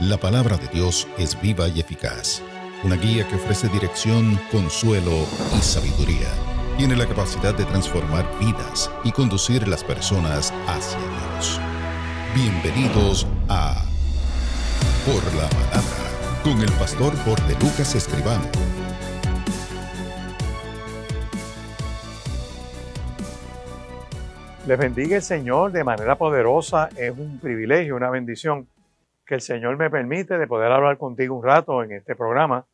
La palabra de Dios es viva y eficaz, una guía que ofrece dirección, consuelo y sabiduría. Tiene la capacidad de transformar vidas y conducir las personas hacia Dios. Bienvenidos a Por la Palabra, con el pastor Jorge Lucas Escribano. Les bendiga el Señor de manera poderosa. Es un privilegio, una bendición que el Señor me permite de poder hablar contigo un rato en este programa,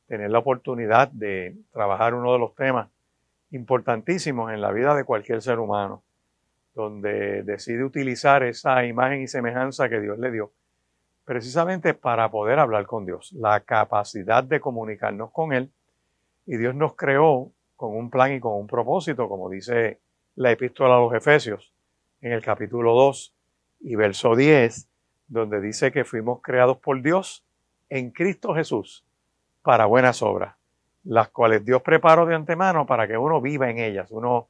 tener la oportunidad de trabajar uno de los temas importantísimos en la vida de cualquier ser humano, donde decide utilizar esa imagen y semejanza que Dios le dio, precisamente para poder hablar con Dios, la capacidad de comunicarnos con Él. Y Dios nos creó con un plan y con un propósito, como dice la epístola a los Efesios, en el capítulo 2 y verso 10, donde dice que fuimos creados por Dios en Cristo Jesús para buenas obras, las cuales Dios preparó de antemano para que uno viva en ellas, uno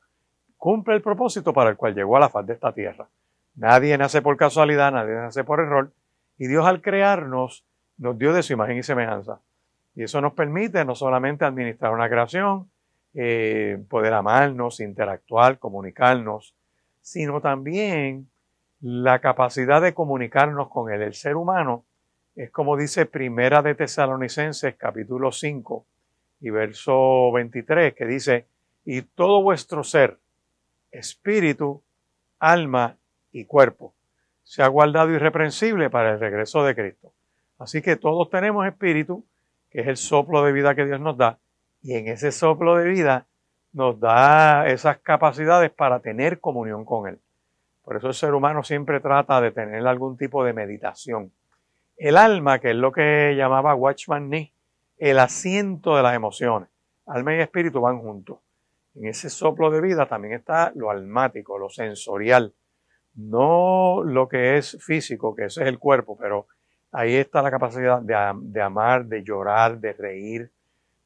cumple el propósito para el cual llegó a la faz de esta tierra. Nadie nace por casualidad, nadie nace por error, y Dios al crearnos nos dio de su imagen y semejanza. Y eso nos permite no solamente administrar una creación, poder amarnos, interactuar, comunicarnos, sino también la capacidad de comunicarnos con Él. El ser humano es como dice Primera de Tesalonicenses capítulo 5 y verso 23, que dice: y todo vuestro ser, espíritu, alma y cuerpo, sea guardado irreprensible para el regreso de Cristo. Así que todos tenemos espíritu, que es el soplo de vida que Dios nos da, y en ese soplo de vida nos da esas capacidades para tener comunión con Él. Por eso el ser humano siempre trata de tener algún tipo de meditación. El alma, que es lo que llamaba Watchman Nee, el asiento de las emociones. Alma y espíritu van juntos. En ese soplo de vida también está lo almático, lo sensorial. No lo que es físico, que ese es el cuerpo, pero ahí está la capacidad de amar, de llorar, de reír.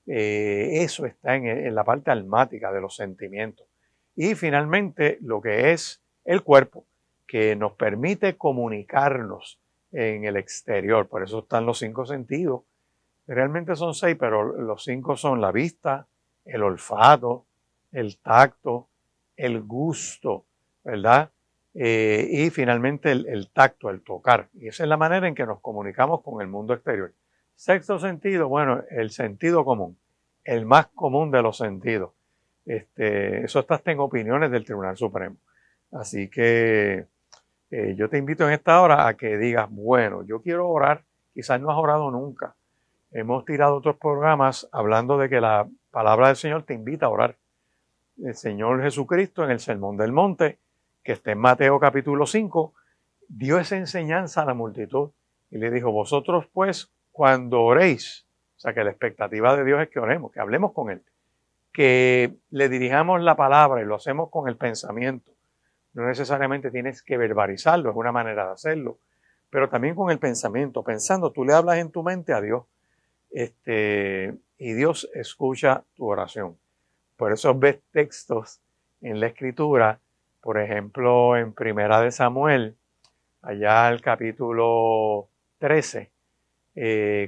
Eso está en la parte almática de los sentimientos. Y finalmente lo que es el cuerpo, que nos permite comunicarnos en el exterior. Por eso están los 5 sentidos. Realmente son 6, pero los 5 son la vista, el olfato, el tacto, el gusto, ¿verdad? Y finalmente el tacto, el tocar. Y esa es la manera en que nos comunicamos con el mundo exterior. Sexto sentido, bueno, el sentido común, el más común de los sentidos. Eso está en opiniones del Tribunal Supremo. Así que yo te invito en esta hora a que digas, bueno, yo quiero orar. Quizás no has orado nunca. Hemos tirado otros programas hablando de que la palabra del Señor te invita a orar. El Señor Jesucristo en el Sermón del Monte, que está en Mateo capítulo 5, dio esa enseñanza a la multitud y le dijo: vosotros pues cuando oréis, o sea que la expectativa de Dios es que oremos, que hablemos con Él, que le dirijamos la palabra y lo hacemos con el pensamiento. No necesariamente tienes que verbalizarlo, es una manera de hacerlo, pero también con el pensamiento. Pensando, tú le hablas en tu mente a Dios, y Dios escucha tu oración. Por eso ves textos en la Escritura, por ejemplo, en Primera de Samuel, allá al capítulo 13,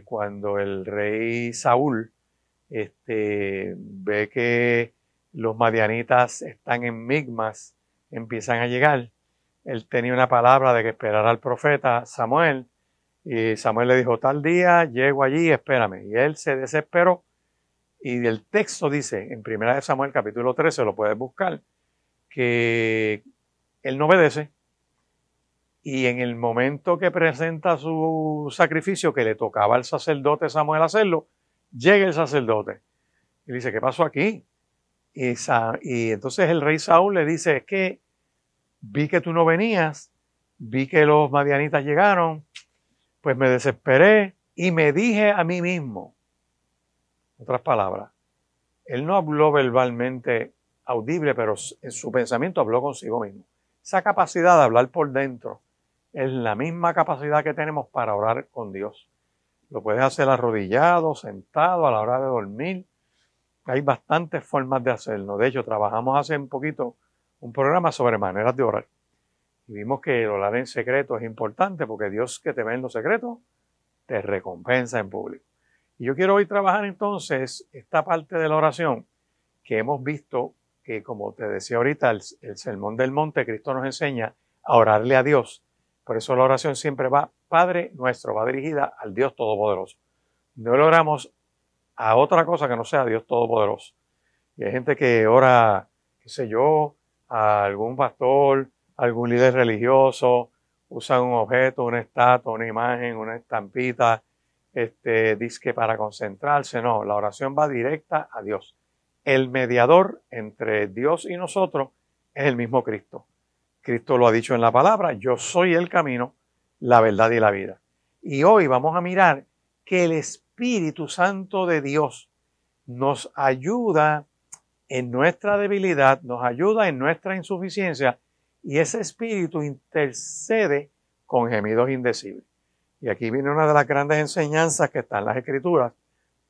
cuando el rey Saúl ve que los madianitas están en Migmas, empiezan a llegar. Él tenía una palabra de que esperara al profeta Samuel, y Samuel le dijo: tal día llego allí, espérame. Y él se desesperó, y el texto dice, en Primera de Samuel capítulo 13, lo puedes buscar, que él no obedece, y en el momento que presenta su sacrificio, que le tocaba al sacerdote Samuel hacerlo, llega el sacerdote y dice: ¿qué pasó aquí? Y entonces el rey Saúl le dice: es que vi que tú no venías, vi que los madianitas llegaron, pues me desesperé y me dije a mí mismo. Otras palabras, él no habló verbalmente audible, pero en su pensamiento habló consigo mismo. Esa capacidad de hablar por dentro es la misma capacidad que tenemos para orar con Dios. Lo puedes hacer arrodillado, sentado, a la hora de dormir. Hay bastantes formas de hacerlo. De hecho, trabajamos hace un poquito un programa sobre maneras de orar. Y vimos que el orar en secreto es importante, porque Dios, que te ve en lo secreto, te recompensa en público. Y yo quiero hoy trabajar entonces esta parte de la oración que hemos visto que, como te decía ahorita, el Sermón del Monte, Cristo nos enseña a orarle a Dios. Por eso la oración siempre va, Padre nuestro, va dirigida al Dios Todopoderoso. No le oramos a otra cosa que no sea Dios Todopoderoso. Y hay gente que ora, qué sé yo, a algún pastor, a algún líder religioso, usan un objeto, una estatua, una imagen, una estampita, disque para concentrarse. No, la oración va directa a Dios. El mediador entre Dios y nosotros es el mismo Cristo. Cristo lo ha dicho en la palabra, yo soy el camino, la verdad y la vida. Y hoy vamos a mirar que el Espíritu Santo de Dios nos ayuda en nuestra debilidad, nos ayuda en nuestra insuficiencia, y ese Espíritu intercede con gemidos indecibles. Y aquí viene una de las grandes enseñanzas que está en las Escrituras.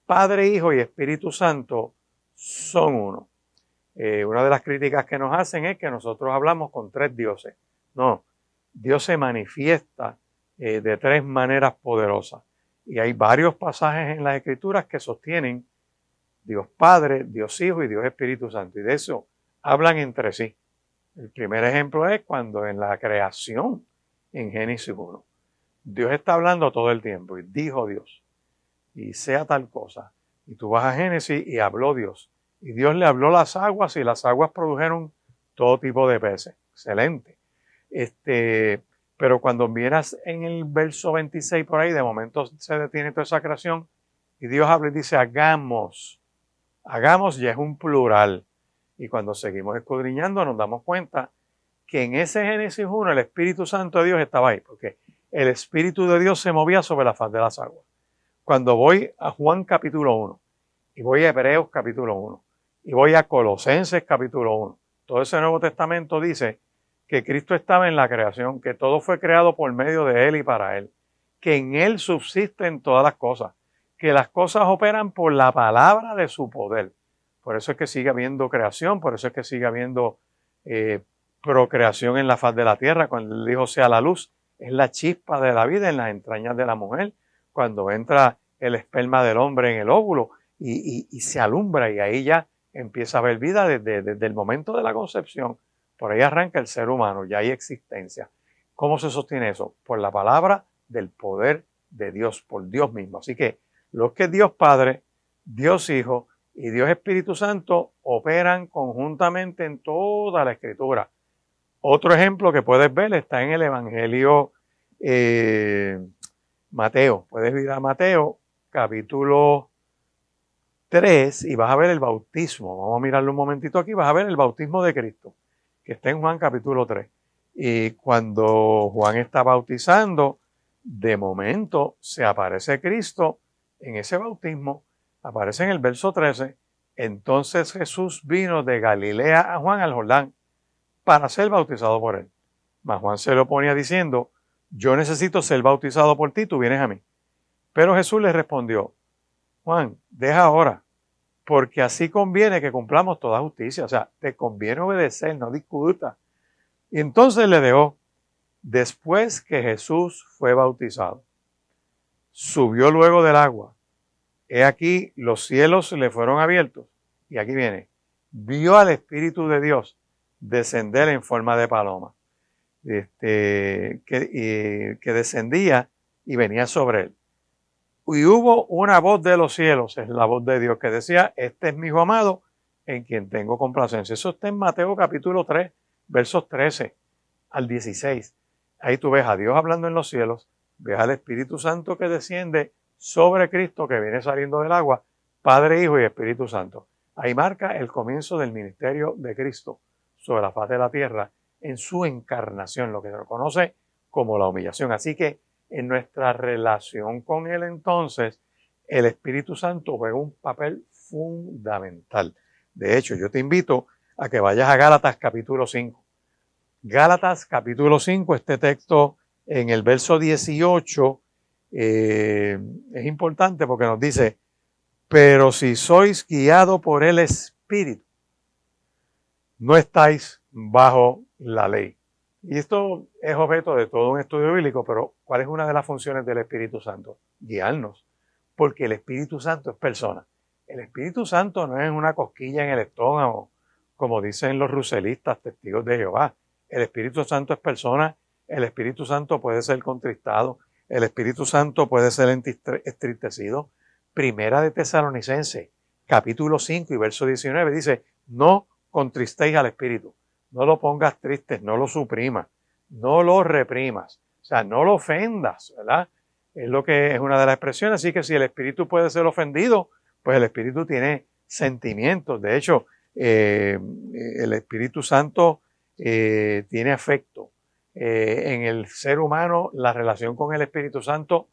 Padre, Hijo y Espíritu Santo son uno. Una de las críticas que nos hacen es que nosotros hablamos con tres dioses. No, Dios se manifiesta de tres maneras poderosas. Y hay varios pasajes en las Escrituras que sostienen Dios Padre, Dios Hijo y Dios Espíritu Santo. Y de eso hablan entre sí. El primer ejemplo es cuando en la creación, en Génesis 1, Dios está hablando todo el tiempo y dijo Dios, y sea tal cosa. Y tú vas a Génesis y habló Dios. Y Dios le habló las aguas y las aguas produjeron todo tipo de peces. Excelente. Pero cuando vienes en el verso 26 por ahí, de momento se detiene toda esa creación y Dios habla y dice, hagamos. Hagamos ya es un plural. Y cuando seguimos escudriñando nos damos cuenta que en ese Génesis 1 el Espíritu Santo de Dios estaba ahí, porque el Espíritu de Dios se movía sobre la faz de las aguas. Cuando voy a Juan capítulo 1, y voy a Hebreos capítulo 1, y voy a Colosenses capítulo 1, todo ese Nuevo Testamento dice que Cristo estaba en la creación, que todo fue creado por medio de Él y para Él, que en Él subsisten todas las cosas, que las cosas operan por la palabra de su poder. Por eso es que sigue habiendo creación, por eso es que sigue habiendo procreación en la faz de la tierra. Cuando Él dijo sea la luz, es la chispa de la vida en las entrañas de la mujer. Cuando entra el esperma del hombre en el óvulo y se alumbra, y ahí ya empieza a haber vida desde el momento de la concepción. Por ahí arranca el ser humano, ya hay existencia. ¿Cómo se sostiene eso? Por la palabra del poder de Dios, por Dios mismo. Así que los que Dios Padre, Dios Hijo y Dios Espíritu Santo operan conjuntamente en toda la Escritura. Otro ejemplo que puedes ver está en el Evangelio Mateo. Puedes ir a Mateo capítulo 3 y vas a ver el bautismo. Vamos a mirarlo un momentito aquí. Vas a ver el bautismo de Cristo, que está en Juan capítulo 3. Y cuando Juan está bautizando, de momento se aparece Cristo en ese bautismo. Aparece en el verso 13. Entonces Jesús vino de Galilea a Juan al Jordán para ser bautizado por él. Mas Juan se lo oponía diciendo, yo necesito ser bautizado por ti, tú vienes a mí. Pero Jesús le respondió, Juan, deja ahora, porque así conviene que cumplamos toda justicia. O sea, te conviene obedecer, no discuta. Y entonces le dejó, después que Jesús fue bautizado, subió luego del agua. He aquí, los cielos le fueron abiertos. Y aquí viene, vio al Espíritu de Dios descender en forma de paloma, que descendía y venía sobre él. Y hubo una voz de los cielos, es la voz de Dios, que decía, este es mi Hijo amado, en quien tengo complacencia. Eso está en Mateo capítulo 3, versos 13 al 16. Ahí tú ves a Dios hablando en los cielos, ves al Espíritu Santo que desciende sobre Cristo, que viene saliendo del agua, Padre, Hijo y Espíritu Santo. Ahí marca el comienzo del ministerio de Cristo sobre la faz de la tierra en su encarnación, lo que se conoce como la humillación. Así que en nuestra relación con Él entonces, el Espíritu Santo juega un papel fundamental. De hecho, yo te invito a que vayas a Gálatas capítulo 5. Gálatas capítulo 5, este texto en el verso 18 es importante porque nos dice, pero si sois guiados por el Espíritu, no estáis bajo la ley. Y esto es objeto de todo un estudio bíblico, pero ¿Cuál es una de las funciones del Espíritu Santo? Guiarnos, porque el Espíritu Santo es persona. El Espíritu Santo no es una cosquilla en el estómago, como dicen los ruselistas, testigos de Jehová. El Espíritu Santo es persona, el Espíritu Santo puede ser contristado, el Espíritu Santo puede ser entristecido. Primera de Tesalonicenses, capítulo 5 y verso 19, dice, no contristéis al Espíritu, no lo pongas triste, no lo suprimas, no lo reprimas, o sea, no lo ofendas, ¿verdad? Es lo que es una de las expresiones, así que si el Espíritu puede ser ofendido, pues el Espíritu tiene sentimientos. De hecho, el Espíritu Santo tiene afecto. En el ser humano, la relación con el Espíritu Santo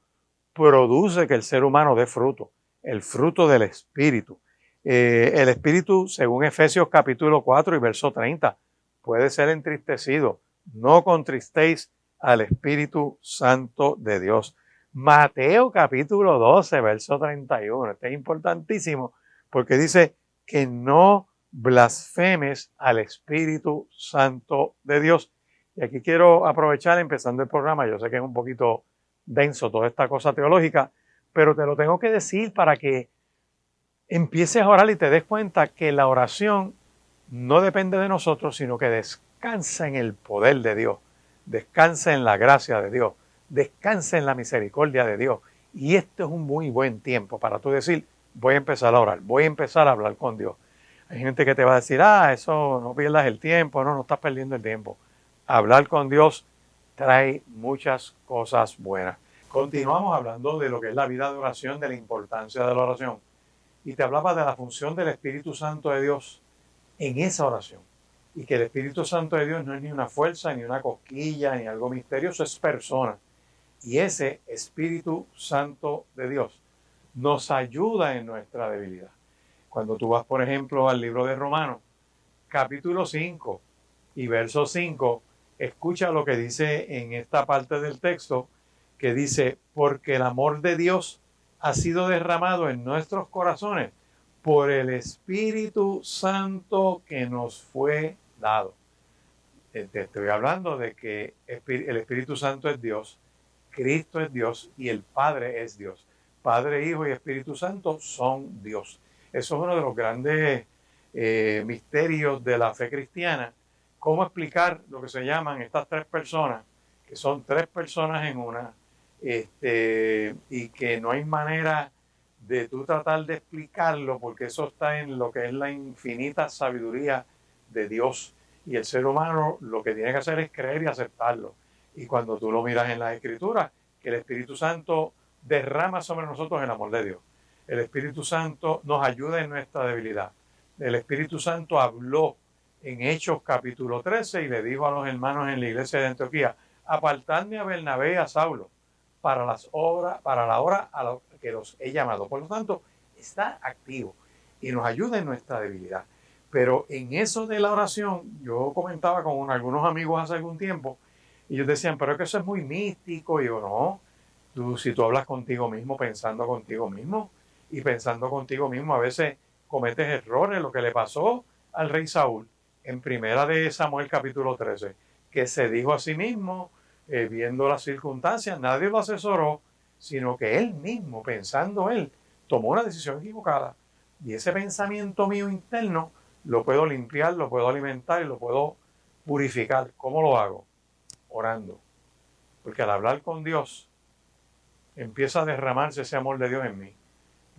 produce que el ser humano dé fruto, el fruto del Espíritu. El Espíritu, según Efesios capítulo 4 y verso 30, puede ser entristecido. No contristéis al Espíritu Santo de Dios. Mateo capítulo 12, verso 31. Este es importantísimo porque dice que no blasfemes al Espíritu Santo de Dios. Y aquí quiero aprovechar, empezando el programa, yo sé que es un poquito denso toda esta cosa teológica, pero te lo tengo que decir para que empieces a orar y te des cuenta que la oración no depende de nosotros, sino que descansa en el poder de Dios, descansa en la gracia de Dios, descansa en la misericordia de Dios. Y esto es un muy buen tiempo para tú decir, voy a empezar a orar, voy a empezar a hablar con Dios. Hay gente que te va a decir, eso no pierdas el tiempo, no estás perdiendo el tiempo. Hablar con Dios trae muchas cosas buenas. Continuamos hablando de lo que es la vida de oración, de la importancia de la oración. Y te hablaba de la función del Espíritu Santo de Dios en esa oración. Y que el Espíritu Santo de Dios no es ni una fuerza, ni una cosquilla, ni algo misterioso, es persona. Y ese Espíritu Santo de Dios nos ayuda en nuestra debilidad. Cuando tú vas, por ejemplo, al libro de Romanos, capítulo 5 y verso 5, escucha lo que dice en esta parte del texto, que dice, porque el amor de Dios ha sido derramado en nuestros corazones por el Espíritu Santo que nos fue dado. Te estoy hablando de que el Espíritu Santo es Dios, Cristo es Dios y el Padre es Dios. Padre, Hijo y Espíritu Santo son Dios. Eso es uno de los grandes misterios de la fe cristiana. ¿Cómo explicar lo que se llaman estas tres personas, que son tres personas en una, y que no hay manera de tú tratar de explicarlo, porque eso está en lo que es la infinita sabiduría de Dios, y el ser humano lo que tiene que hacer es creer y aceptarlo. Y cuando tú lo miras en las Escrituras, que el Espíritu Santo derrama sobre nosotros el amor de Dios. El Espíritu Santo nos ayuda en nuestra debilidad. El Espíritu Santo habló en Hechos capítulo 13 y le dijo a los hermanos en la iglesia de Antioquía, apartadme a Bernabé y a Saulo para la hora a la que los he llamado. Por lo tanto, está activo y nos ayuda en nuestra debilidad. Pero en eso de la oración, yo comentaba con algunos amigos hace algún tiempo, y ellos decían, pero es que eso es muy místico. Y yo, no, si tú hablas contigo mismo, pensando contigo mismo, y pensando contigo mismo, a veces cometes errores. Lo que le pasó al rey Saúl en primera de Samuel capítulo 13, que se dijo a sí mismo, viendo las circunstancias, nadie lo asesoró, sino que él mismo, pensando él, tomó una decisión equivocada. Y ese pensamiento mío interno lo puedo limpiar, lo puedo alimentar y lo puedo purificar. ¿Cómo lo hago? Orando. Porque al hablar con Dios, empieza a derramarse ese amor de Dios en mí.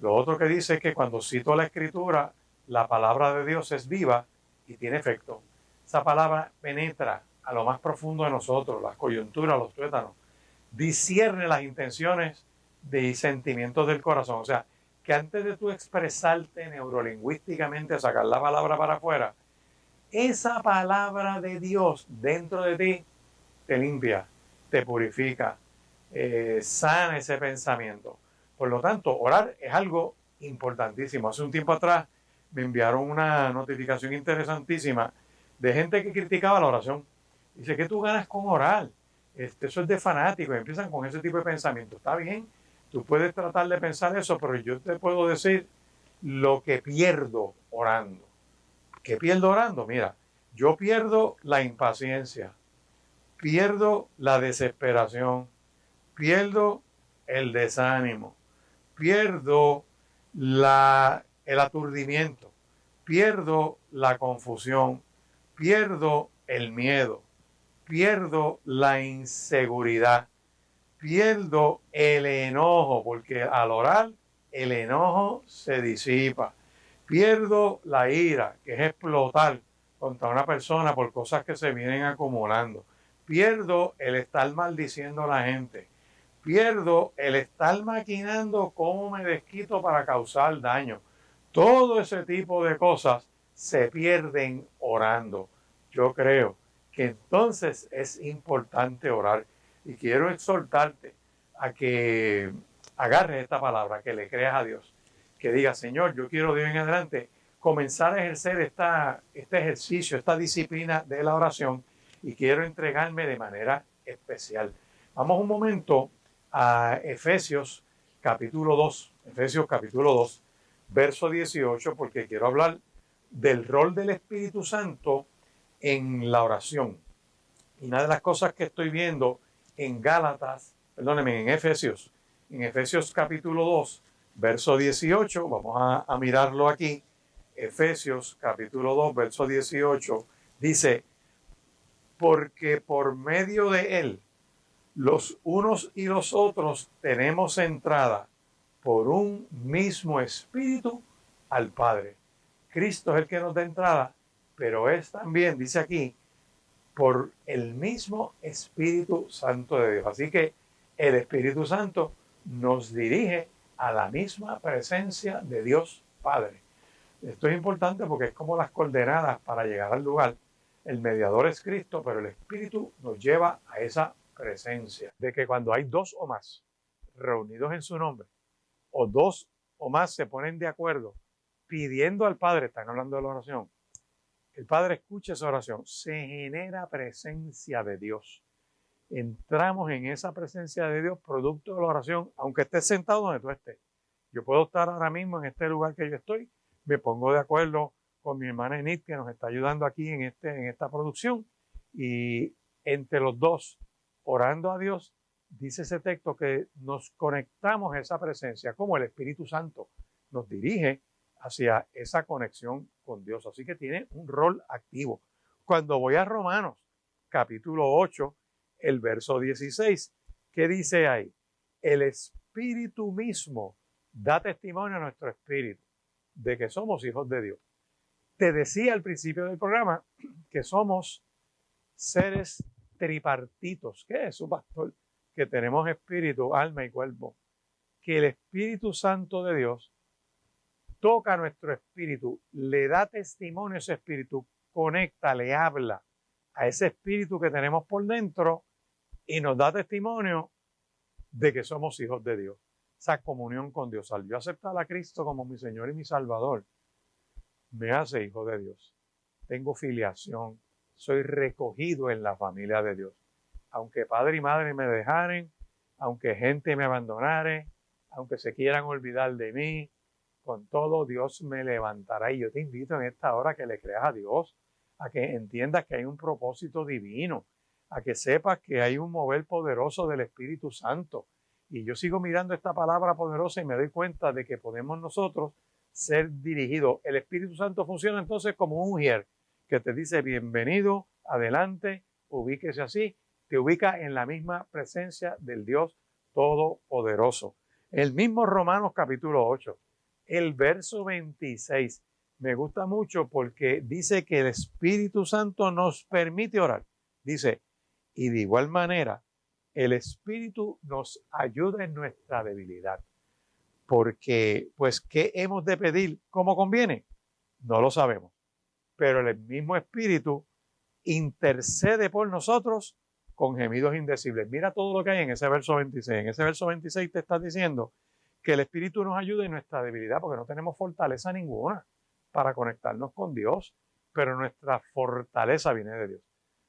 Lo otro que dice es que cuando cito la Escritura, la palabra de Dios es viva y tiene efecto. Esa palabra penetra a lo más profundo de nosotros, las coyunturas, los tuétanos, discierne las intenciones y sentimientos del corazón. O sea, que antes de tú expresarte neurolingüísticamente, sacar la palabra para afuera, esa palabra de Dios dentro de ti te limpia, te purifica, sana ese pensamiento. Por lo tanto, orar es algo importantísimo. Hace un tiempo atrás me enviaron una notificación interesantísima de gente que criticaba la oración. Dice, ¿qué tú ganas con orar? Eso es de fanáticos. Empiezan con ese tipo de pensamiento. Está bien, tú puedes tratar de pensar eso, pero yo te puedo decir lo que pierdo orando. ¿Qué pierdo orando? Mira, yo pierdo la impaciencia, pierdo la desesperación, pierdo el desánimo, pierdo el aturdimiento, pierdo la confusión, pierdo el miedo, pierdo la inseguridad, pierdo el enojo, porque al orar el enojo se disipa. Pierdo la ira, que es explotar contra una persona por cosas que se vienen acumulando. Pierdo el estar maldiciendo a la gente. Pierdo el estar maquinando cómo me desquito para causar daño. Todo ese tipo de cosas se pierden orando. Yo creo que entonces es importante orar. Y quiero exhortarte a que agarres esta palabra, que le creas a Dios, que diga, Señor, yo quiero de hoy en adelante comenzar a ejercer este ejercicio, esta disciplina de la oración, y quiero entregarme de manera especial. Vamos un momento a Efesios capítulo 2, verso 18, porque quiero hablar del rol del Espíritu Santo en la oración. Y una de las cosas que estoy viendo en Efesios capítulo 2, verso 18, vamos a mirarlo aquí. Efesios capítulo 2, verso 18, dice, porque por medio de él, los unos y los otros tenemos entrada por un mismo espíritu al Padre. Cristo es el que nos da entrada, pero es también, dice aquí, por el mismo Espíritu Santo de Dios. Así que el Espíritu Santo nos dirige a la misma presencia de Dios Padre. Esto es importante porque es como las coordenadas para llegar al lugar. El mediador es Cristo, pero el Espíritu nos lleva a esa presencia. De que cuando hay dos o más reunidos en su nombre, o dos o más se ponen de acuerdo pidiendo al Padre, están hablando de la oración, el Padre escucha esa oración, se genera presencia de Dios. Entramos en esa presencia de Dios producto de la oración, aunque estés sentado donde tú estés. Yo puedo estar ahora mismo en este lugar que yo estoy, me pongo de acuerdo con mi hermana Enid, que nos está ayudando aquí en esta producción, y entre los dos, orando a Dios, dice ese texto que nos conectamos a esa presencia, como el Espíritu Santo nos dirige hacia esa conexión con Dios. Así que tiene un rol activo. Cuando voy a Romanos, capítulo 8, el verso 16, ¿qué dice ahí? El Espíritu mismo da testimonio a nuestro espíritu de que somos hijos de Dios. Te decía al principio del programa que somos seres tripartitos. ¿Qué es eso, pastor? Que tenemos espíritu, alma y cuerpo. Que el Espíritu Santo de Dios toca nuestro espíritu, le da testimonio a ese espíritu, conecta, le habla a ese espíritu que tenemos por dentro y nos da testimonio de que somos hijos de Dios. Esa comunión con Dios. Al yo aceptar a Cristo como mi Señor y mi Salvador, me hace hijo de Dios. Tengo filiación, soy recogido en la familia de Dios. Aunque padre y madre me dejaren, aunque gente me abandonare, aunque se quieran olvidar de mí, con todo Dios me levantará. Y yo te invito en esta hora a que le creas a Dios, a que entiendas que hay un propósito divino, a que sepas que hay un mover poderoso del Espíritu Santo. Y yo sigo mirando esta palabra poderosa y me doy cuenta de que podemos nosotros ser dirigidos. El Espíritu Santo funciona entonces como un ujier que te dice bienvenido, adelante, ubíquese así, te ubica en la misma presencia del Dios Todopoderoso. El mismo Romanos capítulo 8, el verso 26, me gusta mucho porque dice que el Espíritu Santo nos permite orar. Dice, y de igual manera, el Espíritu nos ayuda en nuestra debilidad. Porque, pues, ¿qué hemos de pedir? ¿Cómo conviene? No lo sabemos. Pero el mismo Espíritu intercede por nosotros con gemidos indecibles. Mira todo lo que hay en ese verso 26. En ese verso 26 te está diciendo que el Espíritu nos ayuda en nuestra debilidad, porque no tenemos fortaleza ninguna para conectarnos con Dios, pero nuestra fortaleza viene de Dios.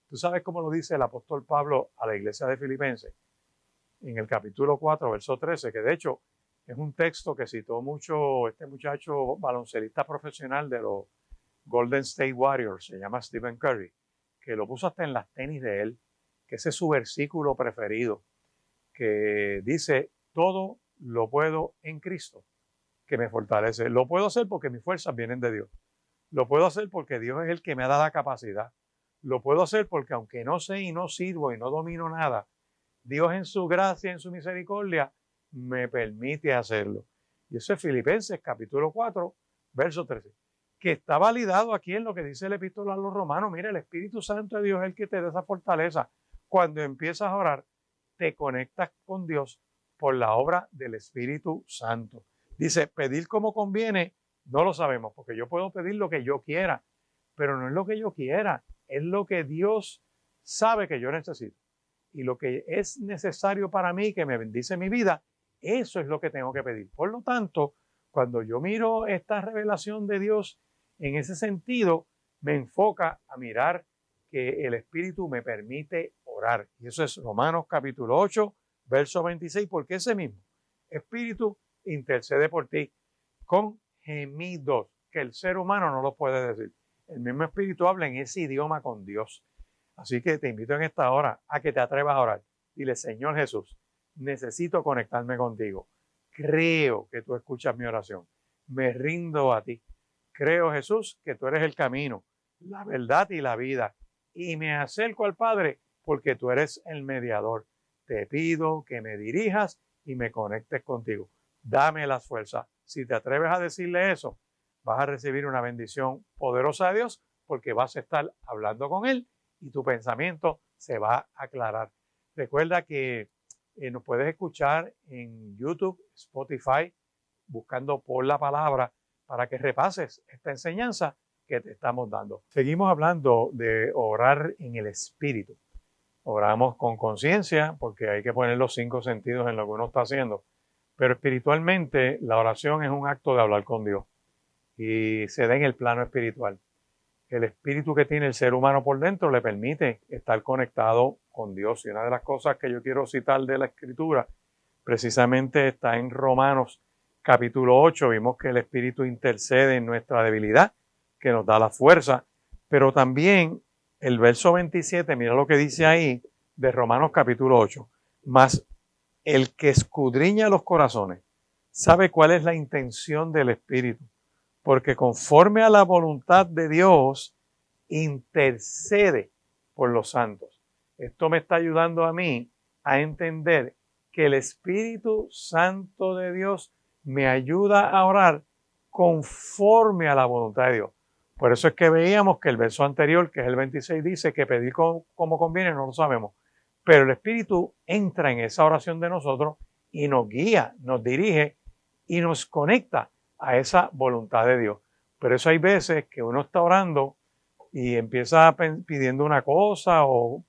¿Tú sabes cómo lo dice el apóstol Pablo a la iglesia de Filipenses? En el capítulo 4, verso 13, que de hecho es un texto que citó mucho este muchacho baloncelista profesional de los Golden State Warriors, se llama Stephen Curry, que lo puso hasta en las tenis de él, que ese es su versículo preferido. que dice, todo lo puedo en Cristo, que me fortalece. Lo puedo hacer porque mis fuerzas vienen de Dios. Lo puedo hacer porque Dios es el que me da la capacidad. Lo puedo hacer porque aunque no sé y no sirvo y no domino nada, Dios en su gracia, en su misericordia, me permite hacerlo. Y eso es Filipenses capítulo 4, verso 13, que está validado aquí en lo que dice el epístola a los Romanos. Mira, el Espíritu Santo de Dios es el que te da esa fortaleza. Cuando empiezas a orar, te conectas con Dios por la obra del Espíritu Santo. Dice, pedir como conviene, no lo sabemos, porque yo puedo pedir lo que yo quiera, pero no es lo que yo quiera, es lo que Dios sabe que yo necesito. Y lo que es necesario para mí, que me bendice mi vida, eso es lo que tengo que pedir. Por lo tanto, cuando yo miro esta revelación de Dios en ese sentido, me enfoca a mirar que el Espíritu me permite orar. Y eso es Romanos capítulo 8, verso 26, porque ese mismo Espíritu intercede por ti con gemidos que el ser humano no lo puede decir. El mismo Espíritu habla en ese idioma con Dios. Así que te invito en esta hora a que te atrevas a orar. Dile, Señor Jesús, necesito conectarme contigo. Creo que tú escuchas mi oración. Me rindo a ti. Creo, Jesús, que tú eres el camino, la verdad y la vida. Y me acerco al Padre porque tú eres el mediador. Te pido que me dirijas y me conectes contigo. Dame las fuerzas. Si te atreves a decirle eso, vas a recibir una bendición poderosa de Dios porque vas a estar hablando con Él y tu pensamiento se va a aclarar. Recuerda que nos puedes escuchar en YouTube, Spotify, buscando por la palabra para que repases esta enseñanza que te estamos dando. Seguimos hablando de orar en el Espíritu. Oramos con conciencia porque hay que poner los 5 sentidos en lo que uno está haciendo. Pero espiritualmente la oración es un acto de hablar con Dios y se da en el plano espiritual. El espíritu que tiene el ser humano por dentro le permite estar conectado con Dios. Y una de las cosas que yo quiero citar de la Escritura precisamente está en Romanos capítulo 8. Vimos que el Espíritu intercede en nuestra debilidad, que nos da la fuerza. Pero también el verso 27, mira lo que dice ahí de Romanos capítulo 8. Mas el que escudriña los corazones sabe cuál es la intención del Espíritu, porque conforme a la voluntad de Dios intercede por los santos. Esto me está ayudando a mí a entender que el Espíritu Santo de Dios me ayuda a orar conforme a la voluntad de Dios. Por eso es que veíamos que el verso anterior, que es el 26, dice que pedir como conviene no lo sabemos. Pero el Espíritu entra en esa oración de nosotros y nos guía, nos dirige y nos conecta a esa voluntad de Dios. Pero eso hay veces que uno está orando y empieza pidiendo una cosa o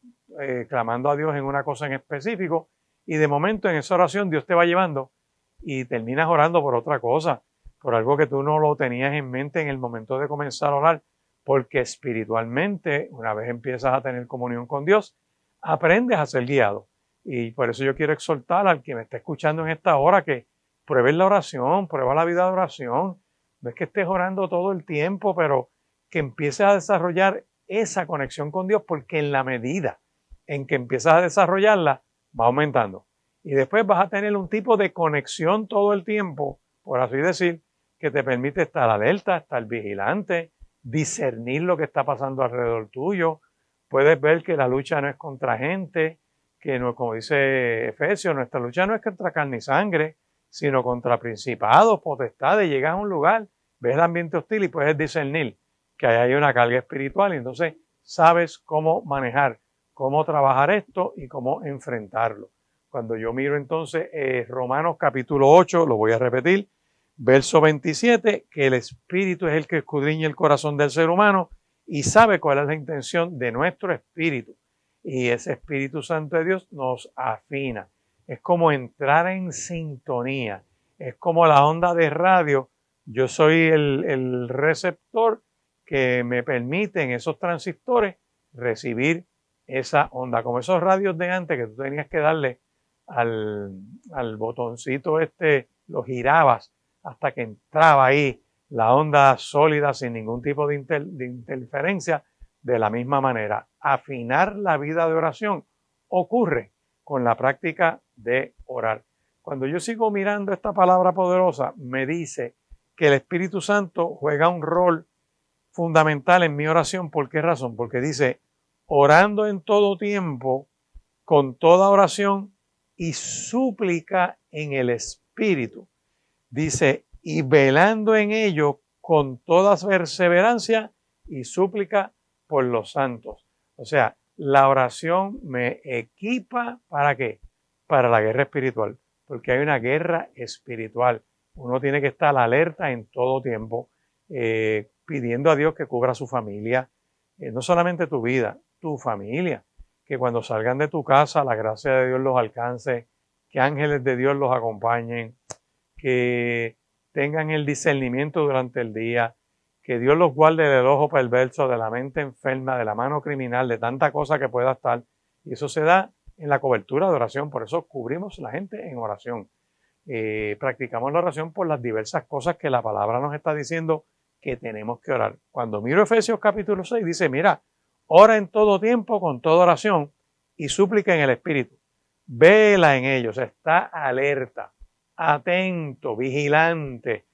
clamando a Dios en una cosa en específico y de momento en esa oración Dios te va llevando y terminas orando por otra cosa, por algo que tú no lo tenías en mente en el momento de comenzar a orar, porque espiritualmente, una vez empiezas a tener comunión con Dios, aprendes a ser guiado. Y por eso yo quiero exhortar al que me está escuchando en esta hora que pruebes la oración, prueba la vida de oración. No es que estés orando todo el tiempo, pero que empieces a desarrollar esa conexión con Dios, porque en la medida en que empiezas a desarrollarla, va aumentando. Y después vas a tener un tipo de conexión todo el tiempo, por así decir, que te permite estar alerta, estar vigilante, discernir lo que está pasando alrededor tuyo. Puedes ver que la lucha no es contra gente, que no, como dice Efesios, nuestra lucha no es contra carne y sangre, sino contra principados, potestades. Llegas a un lugar, ves el ambiente hostil y puedes discernir que ahí hay una carga espiritual y entonces sabes cómo manejar, cómo trabajar esto y cómo enfrentarlo. Cuando yo miro entonces Romanos capítulo 8, lo voy a repetir, verso 27, que el Espíritu es el que escudriña el corazón del ser humano y sabe cuál es la intención de nuestro espíritu. Y ese Espíritu Santo de Dios nos afina. Es como entrar en sintonía. Es como la onda de radio. Yo soy el receptor que me permite en esos transistores recibir esa onda. Como esos radios de antes que tú tenías que darle al botoncito lo girabas hasta que entraba ahí la onda sólida sin ningún tipo de interferencia. De la misma manera, afinar la vida de oración ocurre con la práctica de orar. Cuando yo sigo mirando esta palabra poderosa, me dice que el Espíritu Santo juega un rol fundamental en mi oración. ¿Por qué razón? Porque dice, orando en todo tiempo, con toda oración y súplica en el Espíritu. Dice, y velando en ello con toda perseverancia y súplica por los santos. O sea, la oración me equipa ¿para qué? Para la guerra espiritual, porque hay una guerra espiritual. Uno tiene que estar alerta en todo tiempo, pidiendo a Dios que cubra a su familia, no solamente tu vida, tu familia, que cuando salgan de tu casa la gracia de Dios los alcance, que ángeles de Dios los acompañen, que tengan el discernimiento durante el día, que Dios los guarde del ojo perverso, de la mente enferma, de la mano criminal, de tanta cosa que pueda estar. Y eso se da en la cobertura de oración. Por eso cubrimos la gente en oración. Practicamos la oración por las diversas cosas que la palabra nos está diciendo que tenemos que orar. Cuando miro Efesios capítulo 6, dice, mira, ora en todo tiempo con toda oración y súplica en el Espíritu. Vela en ellos, está alerta, atento, vigilante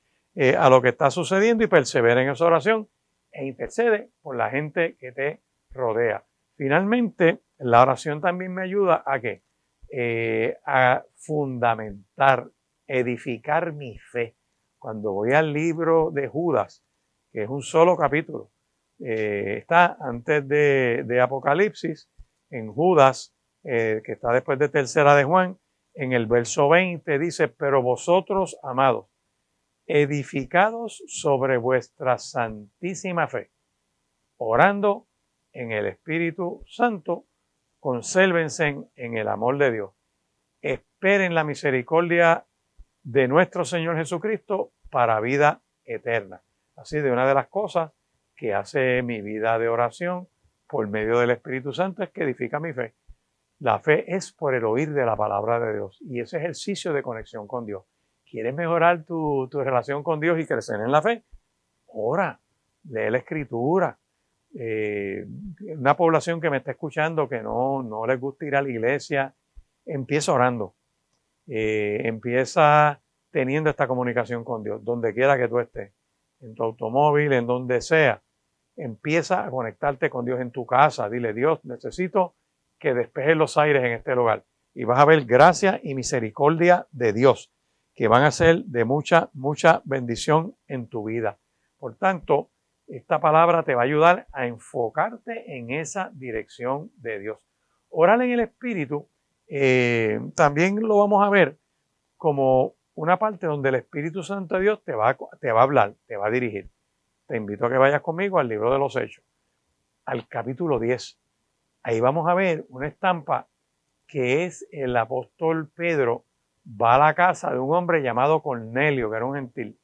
a lo que está sucediendo y persevera en esa oración e intercede por la gente que te rodea. Finalmente, la oración también me ayuda a ¿qué? A fundamentar, edificar mi fe. Cuando voy al libro de Judas, que es un solo capítulo, está antes de Apocalipsis, en Judas, que está después de Tercera de Juan, en el verso 20 dice, pero vosotros, amados, edificados sobre vuestra santísima fe, orando en el Espíritu Santo, consérvense en el amor de Dios. Esperen la misericordia de nuestro Señor Jesucristo para vida eterna. Así de una de las cosas que hace mi vida de oración por medio del Espíritu Santo es que edifica mi fe. La fe es por el oír de la palabra de Dios y ese ejercicio de conexión con Dios. ¿Quieres mejorar tu relación con Dios y crecer en la fe? Ora, lee la Escritura. Una población que me está escuchando que no les gusta ir a la iglesia, empieza orando. Empieza teniendo esta comunicación con Dios, donde quiera que tú estés, en tu automóvil, en donde sea. Empieza a conectarte con Dios en tu casa. Dile, Dios, necesito que despejes los aires en este lugar. Y vas a ver gracia y misericordia de Dios, que van a ser de mucha, mucha bendición en tu vida. Por tanto, esta palabra te va a ayudar a enfocarte en esa dirección de Dios. Orar en el Espíritu, también lo vamos a ver como una parte donde el Espíritu Santo de Dios te va a hablar, te va a dirigir. Te invito a que vayas conmigo al libro de los Hechos, al capítulo 10. Ahí vamos a ver una estampa que es el apóstol Pedro va a la casa de un hombre llamado Cornelio, que era un gentil.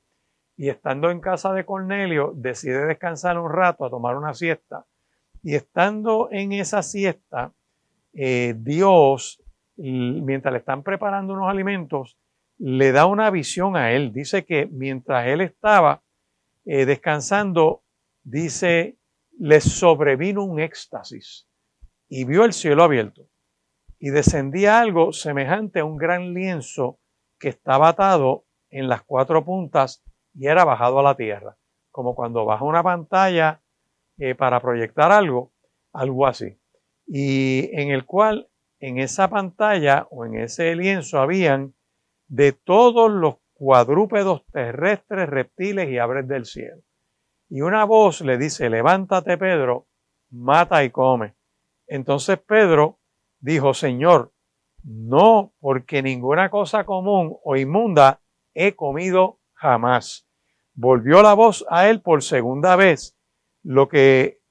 Y estando en casa de Cornelio, decide descansar un rato, a tomar una siesta. Y estando en esa siesta, Dios, mientras le están preparando unos alimentos, le da una visión a él. Dice que mientras él estaba descansando, dice, le sobrevino un éxtasis y vio el cielo abierto. Y descendía algo semejante a un gran lienzo que estaba atado en las cuatro puntas y era bajado a la tierra, como cuando baja una pantalla para proyectar algo así. Y en el cual, en esa pantalla o en ese lienzo habían de todos los cuadrúpedos terrestres, reptiles y aves del cielo. Y una voz le dice, levántate Pedro, mata y come. Entonces Pedro dijo, Señor, no, porque ninguna cosa común o inmunda he comido jamás. Volvió la voz a él por segunda vez, lo que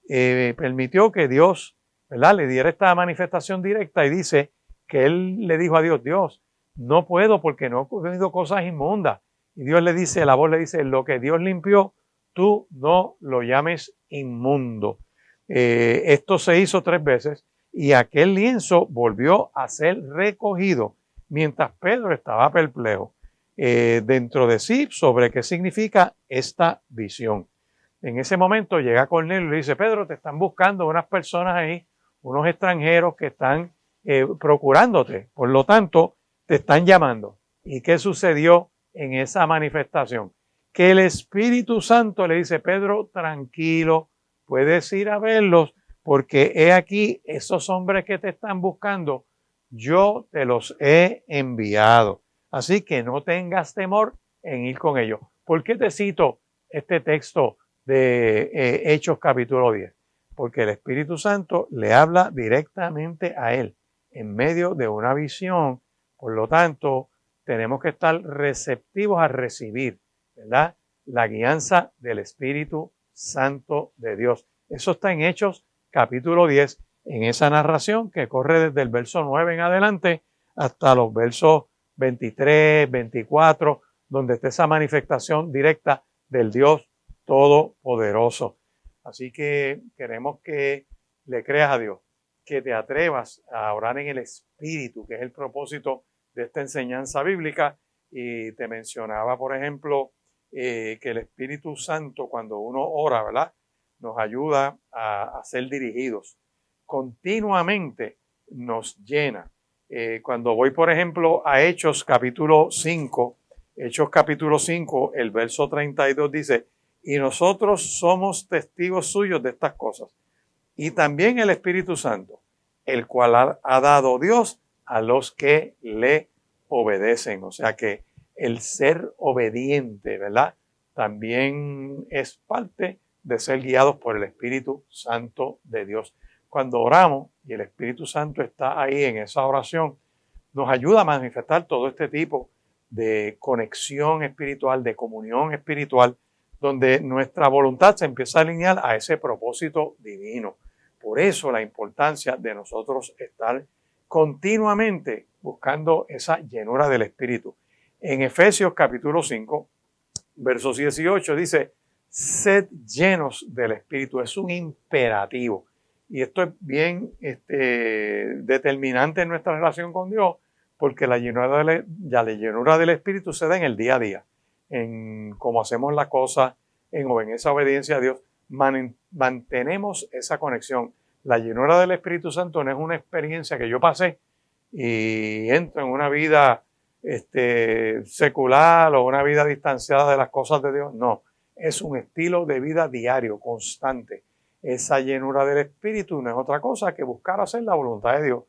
permitió que Dios, ¿verdad?, le diera esta manifestación directa y dice que él le dijo a Dios, Dios, no puedo porque no he comido cosas inmundas. Y Dios le dice, la voz le dice, lo que Dios limpió, tú no lo llames inmundo. Esto se hizo 3 veces. Y aquel lienzo volvió a ser recogido mientras Pedro estaba perplejo dentro de sí sobre qué significa esta visión. En ese momento llega Cornelio y le dice, Pedro, te están buscando unas personas ahí, unos extranjeros que están procurándote. Por lo tanto, te están llamando. ¿Y qué sucedió en esa manifestación? Que el Espíritu Santo le dice, Pedro, tranquilo, puedes ir a verlos, porque he aquí esos hombres que te están buscando, yo te los he enviado. Así que no tengas temor en ir con ellos. ¿Por qué te cito este texto de Hechos capítulo 10? Porque el Espíritu Santo le habla directamente a él en medio de una visión. Por lo tanto, tenemos que estar receptivos a recibir, ¿verdad?, la guianza del Espíritu Santo de Dios. Eso está en Hechos capítulo 10, en esa narración que corre desde el verso 9 en adelante hasta los versos 23, 24, donde está esa manifestación directa del Dios Todopoderoso. Así que queremos que le creas a Dios, que te atrevas a orar en el Espíritu, que es el propósito de esta enseñanza bíblica. Y te mencionaba, por ejemplo, que el Espíritu Santo, cuando uno ora, ¿verdad?, nos ayuda a ser dirigidos. Continuamente nos llena. Cuando voy, por ejemplo, a Hechos capítulo 5, el verso 32 dice, y nosotros somos testigos suyos de estas cosas. Y también el Espíritu Santo, el cual ha dado Dios a los que le obedecen. O sea que el ser obediente, ¿verdad?, también es parte de ser guiados por el Espíritu Santo de Dios. Cuando oramos y el Espíritu Santo está ahí en esa oración, nos ayuda a manifestar todo este tipo de conexión espiritual, de comunión espiritual, donde nuestra voluntad se empieza a alinear a ese propósito divino. Por eso la importancia de nosotros estar continuamente buscando esa llenura del Espíritu. En Efesios capítulo 5, versos 18 dice, sed llenos del Espíritu. Es un imperativo. Y esto es bien determinante en nuestra relación con Dios, porque la llenura del Espíritu se da en el día a día, en cómo hacemos las cosas, en esa obediencia a Dios. Mantenemos esa conexión. La llenura del Espíritu Santo no es una experiencia que yo pasé y entro en una vida secular o una vida distanciada de las cosas de Dios. No, es un estilo de vida diario, constante. Esa llenura del Espíritu no es otra cosa que buscar hacer la voluntad de Dios,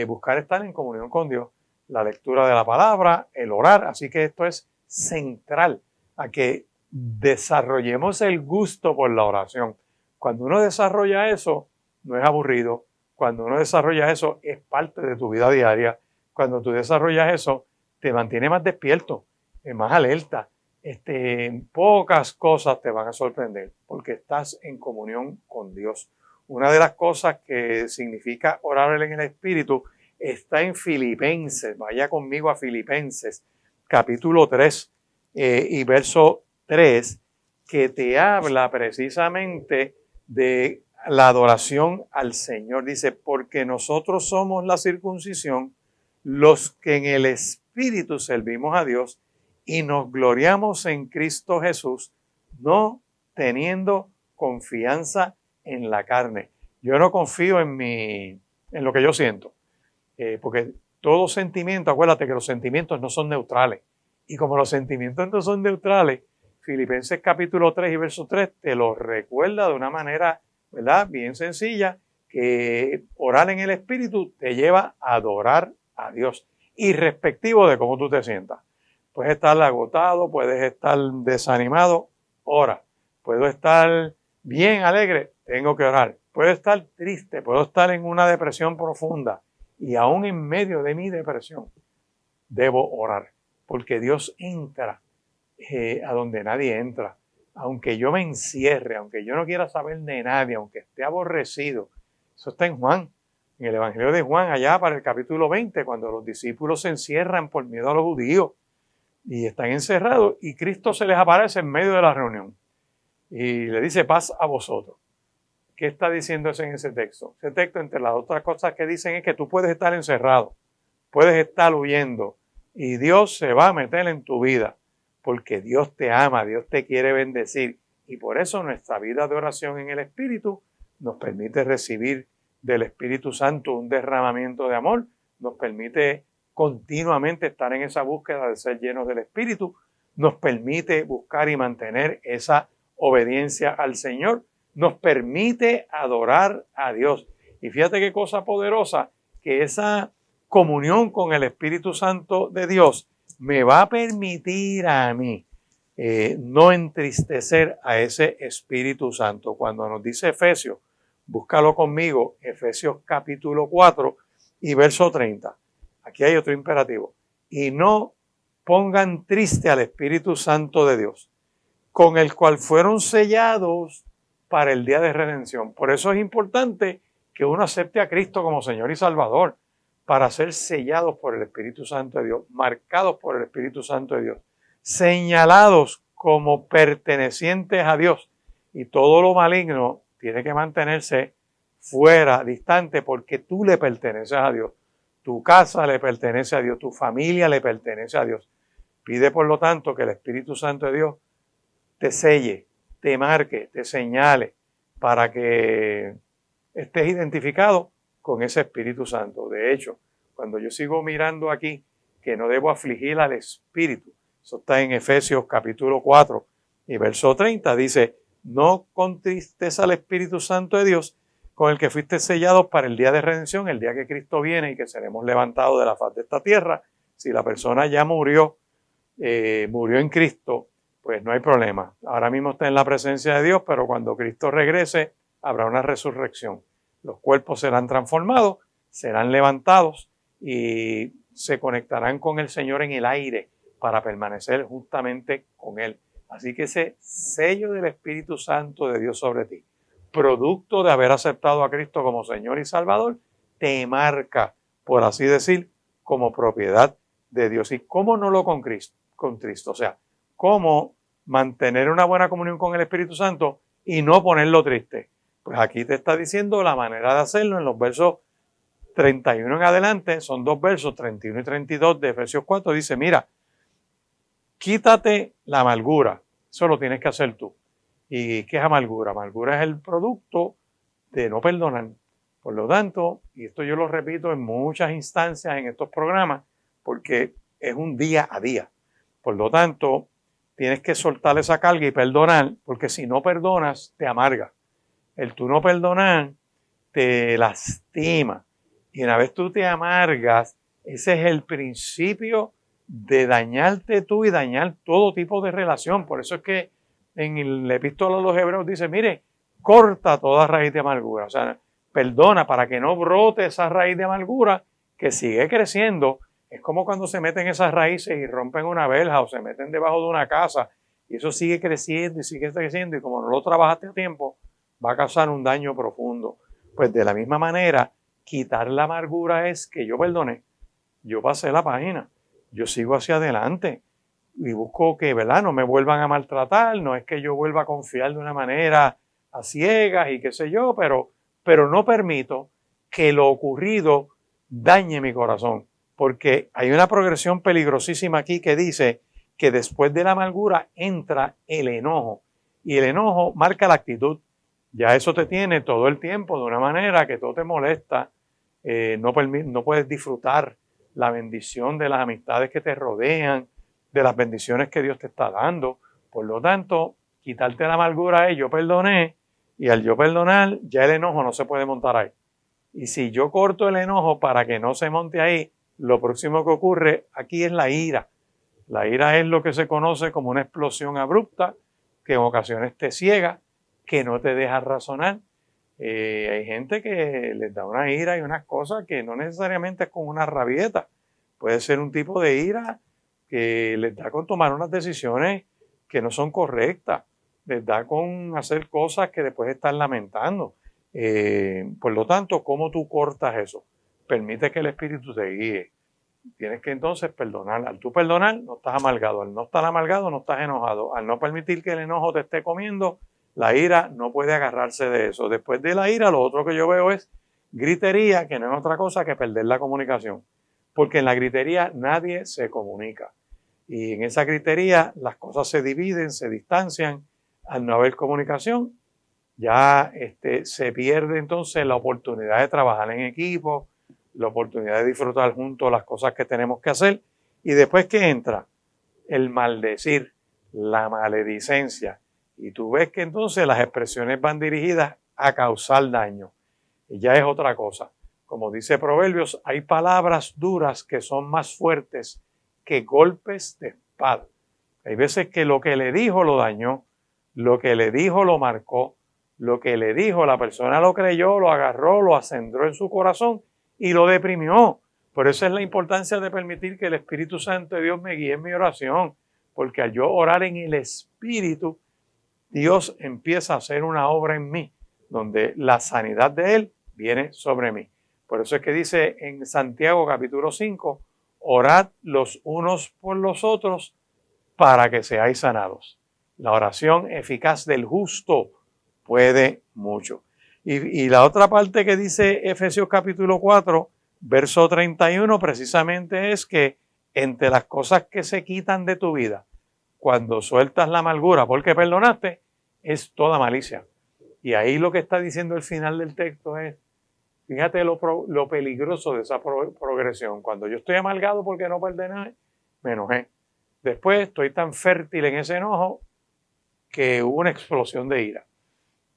buscar estar en comunión con Dios, la lectura de la palabra, el orar. Así que esto es central a que desarrollemos el gusto por la oración. Cuando uno desarrolla eso, no es aburrido. Cuando uno desarrolla eso, es parte de tu vida diaria. Cuando tú desarrollas eso, te mantiene más despierto, más alerta. Pocas cosas te van a sorprender porque estás en comunión con Dios. Una de las cosas que significa orar en el Espíritu está en Filipenses. Vaya conmigo a Filipenses, capítulo 3 y verso 3, que te habla precisamente de la adoración al Señor. Dice, porque nosotros somos la circuncisión, los que en el Espíritu servimos a Dios y nos gloriamos en Cristo Jesús, no teniendo confianza en la carne. Yo no confío en lo que yo siento, porque todo sentimiento, acuérdate que los sentimientos no son neutrales. Y como los sentimientos no son neutrales, Filipenses capítulo 3 y verso 3 te lo recuerda de una manera, ¿verdad?, bien sencilla, que orar en el Espíritu te lleva a adorar a Dios, irrespectivo de cómo tú te sientas. Puedes estar agotado, puedes estar desanimado, ora. Puedo estar bien alegre, tengo que orar. Puedo estar triste, puedo estar en una depresión profunda y aún en medio de mi depresión debo orar, porque Dios entra a donde nadie entra. Aunque yo me encierre, aunque yo no quiera saber de nadie, aunque esté aborrecido. Eso está en Juan, en el Evangelio de Juan, allá para el capítulo 20, cuando los discípulos se encierran por miedo a los judíos y están encerrados y Cristo se les aparece en medio de la reunión y le dice paz a vosotros. ¿Qué está diciendo eso en ese texto? Ese texto, entre las otras cosas que dicen, es que tú puedes estar encerrado, puedes estar huyendo y Dios se va a meter en tu vida porque Dios te ama, Dios te quiere bendecir y por eso nuestra vida de oración en el Espíritu nos permite recibir del Espíritu Santo, un derramamiento de amor, nos permite continuamente estar en esa búsqueda de ser llenos del Espíritu, nos permite buscar y mantener esa obediencia al Señor, nos permite adorar a Dios. Y fíjate qué cosa poderosa, que esa comunión con el Espíritu Santo de Dios me va a permitir a mí no entristecer a ese Espíritu Santo. Cuando nos dice Efesios, búscalo conmigo, Efesios capítulo 4 y verso 30. Aquí hay otro imperativo. Y no pongan triste al Espíritu Santo de Dios, con el cual fueron sellados para el día de redención. Por eso es importante que uno acepte a Cristo como Señor y Salvador, para ser sellados por el Espíritu Santo de Dios, marcados por el Espíritu Santo de Dios, señalados como pertenecientes a Dios. Y todo lo maligno tiene que mantenerse fuera, distante, porque tú le perteneces a Dios. Tu casa le pertenece a Dios, tu familia le pertenece a Dios. Pide, por lo tanto, que el Espíritu Santo de Dios te selle, te marque, te señale, para que estés identificado con ese Espíritu Santo. De hecho, cuando yo sigo mirando aquí que no debo afligir al Espíritu, eso está en Efesios capítulo 4 y verso 30, dice, no contristes al Espíritu Santo de Dios, con el que fuiste sellados para el día de redención, el día que Cristo viene y que seremos levantados de la faz de esta tierra. Si la persona ya murió en Cristo, pues no hay problema. Ahora mismo está en la presencia de Dios, pero cuando Cristo regrese, habrá una resurrección. Los cuerpos serán transformados, serán levantados y se conectarán con el Señor en el aire para permanecer justamente con Él. Así que ese sello del Espíritu Santo de Dios sobre ti, producto de haber aceptado a Cristo como Señor y Salvador, te marca, por así decir, como propiedad de Dios. ¿Y cómo no lo con Cristo? O sea, ¿cómo mantener una buena comunión con el Espíritu Santo y no ponerlo triste? Pues aquí te está diciendo la manera de hacerlo en los versos 31 en adelante, son dos versos, 31 y 32 de Efesios 4, dice, mira, quítate la amargura, eso lo tienes que hacer tú. ¿Y qué es amargura? Amargura es el producto de no perdonar. Por lo tanto, y esto yo lo repito en muchas instancias en estos programas, porque es un día a día. Por lo tanto, tienes que soltar esa carga y perdonar, porque si no perdonas, te amarga. El tú no perdonar te lastima. Y una vez tú te amargas, ese es el principio de dañarte tú y dañar todo tipo de relación. Por eso es que en el epístola a los Hebreos dice, mire, corta toda raíz de amargura. O sea, perdona para que no brote esa raíz de amargura que sigue creciendo. Es como cuando se meten esas raíces y rompen una verja o se meten debajo de una casa y eso sigue creciendo y sigue creciendo y como no lo trabajaste a tiempo, va a causar un daño profundo. Pues de la misma manera, quitar la amargura es que yo perdoné, yo pasé la página, yo sigo hacia adelante y busco que, ¿verdad?, no me vuelvan a maltratar, no es que yo vuelva a confiar de una manera a ciegas y qué sé yo, pero no permito que lo ocurrido dañe mi corazón, porque hay una progresión peligrosísima aquí que dice que después de la amargura entra el enojo y el enojo marca la actitud. Ya eso te tiene todo el tiempo de una manera que todo te molesta, no puedes disfrutar la bendición de las amistades que te rodean, de las bendiciones que Dios te está dando. Por lo tanto, quitarte la amargura es yo perdoné y al yo perdonar ya el enojo no se puede montar ahí. Y si yo corto el enojo para que no se monte ahí, lo próximo que ocurre aquí es la ira. La ira es lo que se conoce como una explosión abrupta que en ocasiones te ciega, que no te deja razonar. Hay gente que les da una ira y unas cosas que no necesariamente es con una rabieta. Puede ser un tipo de ira que les da con tomar unas decisiones que no son correctas. Les da con hacer cosas que después están lamentando. Por lo tanto, ¿cómo tú cortas eso? Permite que el Espíritu te guíe. Tienes que entonces perdonar. Al tú perdonar, no estás amargado. Al no estar amargado, no estás enojado. Al no permitir que el enojo te esté comiendo, la ira no puede agarrarse de eso. Después de la ira, lo otro que yo veo es gritería, que no es otra cosa que perder la comunicación. Porque en la gritería nadie se comunica. Y en esa gritería las cosas se dividen, se distancian. Al no haber comunicación, Ya se pierde entonces la oportunidad de trabajar en equipo, la oportunidad de disfrutar juntos las cosas que tenemos que hacer. Y después que entra el maldecir, la maledicencia, y tú ves que entonces las expresiones van dirigidas a causar daño. Y ya es otra cosa. Como dice Proverbios, hay palabras duras que son más fuertes que golpes de espada. Hay veces que lo que le dijo lo dañó, lo que le dijo lo marcó, lo que le dijo la persona lo creyó, lo agarró, lo acendró en su corazón y lo deprimió. Por eso es la importancia de permitir que el Espíritu Santo de Dios me guíe en mi oración, porque al yo orar en el Espíritu, Dios empieza a hacer una obra en mí, donde la sanidad de Él viene sobre mí. Por eso es que dice en Santiago capítulo 5, orad los unos por los otros para que seáis sanados. La oración eficaz del justo puede mucho. Y la otra parte que dice Efesios capítulo 4, verso 31, precisamente es que entre las cosas que se quitan de tu vida, cuando sueltas la amargura porque perdonaste, es toda malicia. Y ahí lo que está diciendo el final del texto es, fíjate lo peligroso de esa progresión. Cuando yo estoy amargado porque no perdoné, me enojé. Después estoy tan fértil en ese enojo que hubo una explosión de ira.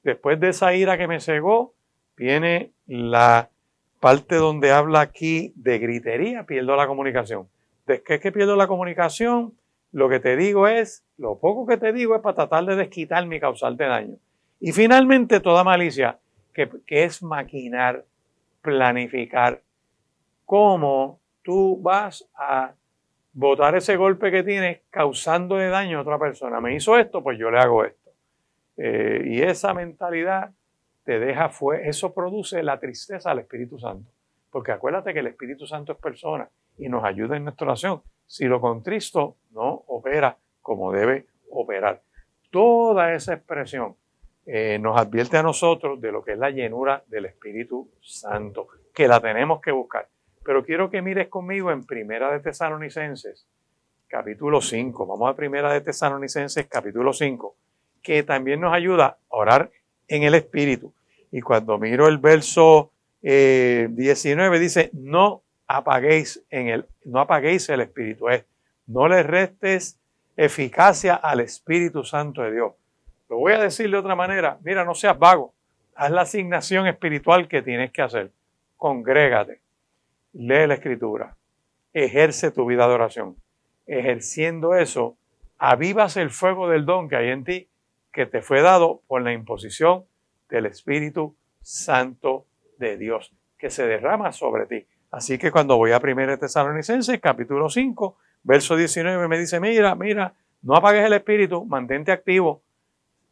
Después de esa ira que me cegó, viene la parte donde habla aquí de gritería, pierdo la comunicación. ¿De qué es que pierdo la comunicación? Lo que te digo es, lo poco que te digo es para tratar de desquitarme y causarte daño. Y finalmente toda malicia, que es maquinar, planificar cómo tú vas a botar ese golpe que tienes causándole daño a otra persona. Me hizo esto, pues yo le hago esto. Y esa mentalidad te deja eso produce la tristeza al Espíritu Santo. Porque acuérdate que el Espíritu Santo es persona y nos ayuda en nuestra oración. Si lo contristo, no opera como debe operar. Toda esa expresión nos advierte a nosotros de lo que es la llenura del Espíritu Santo, que la tenemos que buscar. Pero quiero que mires conmigo en Primera de Tesalonicenses, capítulo 5. Vamos a Primera de Tesalonicenses, capítulo 5, que también nos ayuda a orar en el Espíritu. Y cuando miro el verso 19, dice, no apaguéis el Espíritu. No le restes eficacia al Espíritu Santo de Dios. Lo voy a decir de otra manera. Mira, no seas vago. Haz la asignación espiritual que tienes que hacer. Congrégate. Lee la Escritura. Ejerce tu vida de oración. Ejerciendo eso, avivas el fuego del don que hay en ti, que te fue dado por la imposición del Espíritu Santo de Dios, que se derrama sobre ti. Así que cuando voy a 1 Tesalonicenses, capítulo 5, verso 19, me dice, mira, no apagues el espíritu, mantente activo,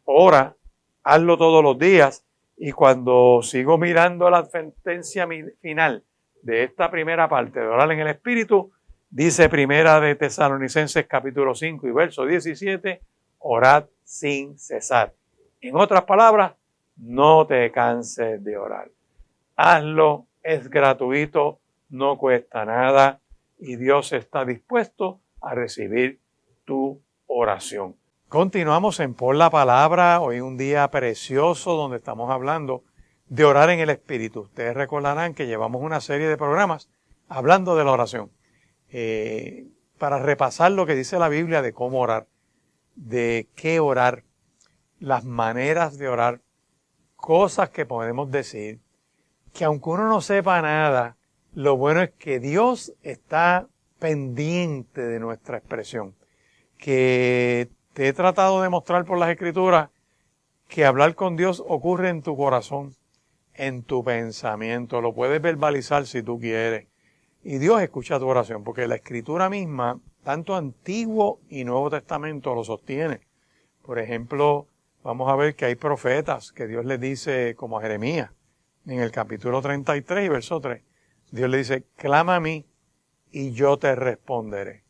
ora, hazlo todos los días. Y cuando sigo mirando la advertencia final de esta primera parte de orar en el espíritu, dice 1 Tesalonicenses, capítulo 5 y verso 17, orad sin cesar. En otras palabras, no te canses de orar. Hazlo, es gratuito, no cuesta nada y Dios está dispuesto a recibir tu oración. Continuamos en Por la Palabra, hoy un día precioso donde estamos hablando de orar en el Espíritu. Ustedes recordarán que llevamos una serie de programas hablando de la oración. Para repasar lo que dice la Biblia de cómo orar, de qué orar, las maneras de orar, cosas que podemos decir, que aunque uno no sepa nada, lo bueno es que Dios está pendiente de nuestra expresión. Que te he tratado de mostrar por las Escrituras que hablar con Dios ocurre en tu corazón, en tu pensamiento. Lo puedes verbalizar si tú quieres. Y Dios escucha tu oración, porque la Escritura misma, tanto Antiguo y Nuevo Testamento, lo sostiene. Por ejemplo, vamos a ver que hay profetas que Dios les dice, como a Jeremías, en el capítulo 33 y verso 3. Dios le dice, clama a mí y yo te responderé.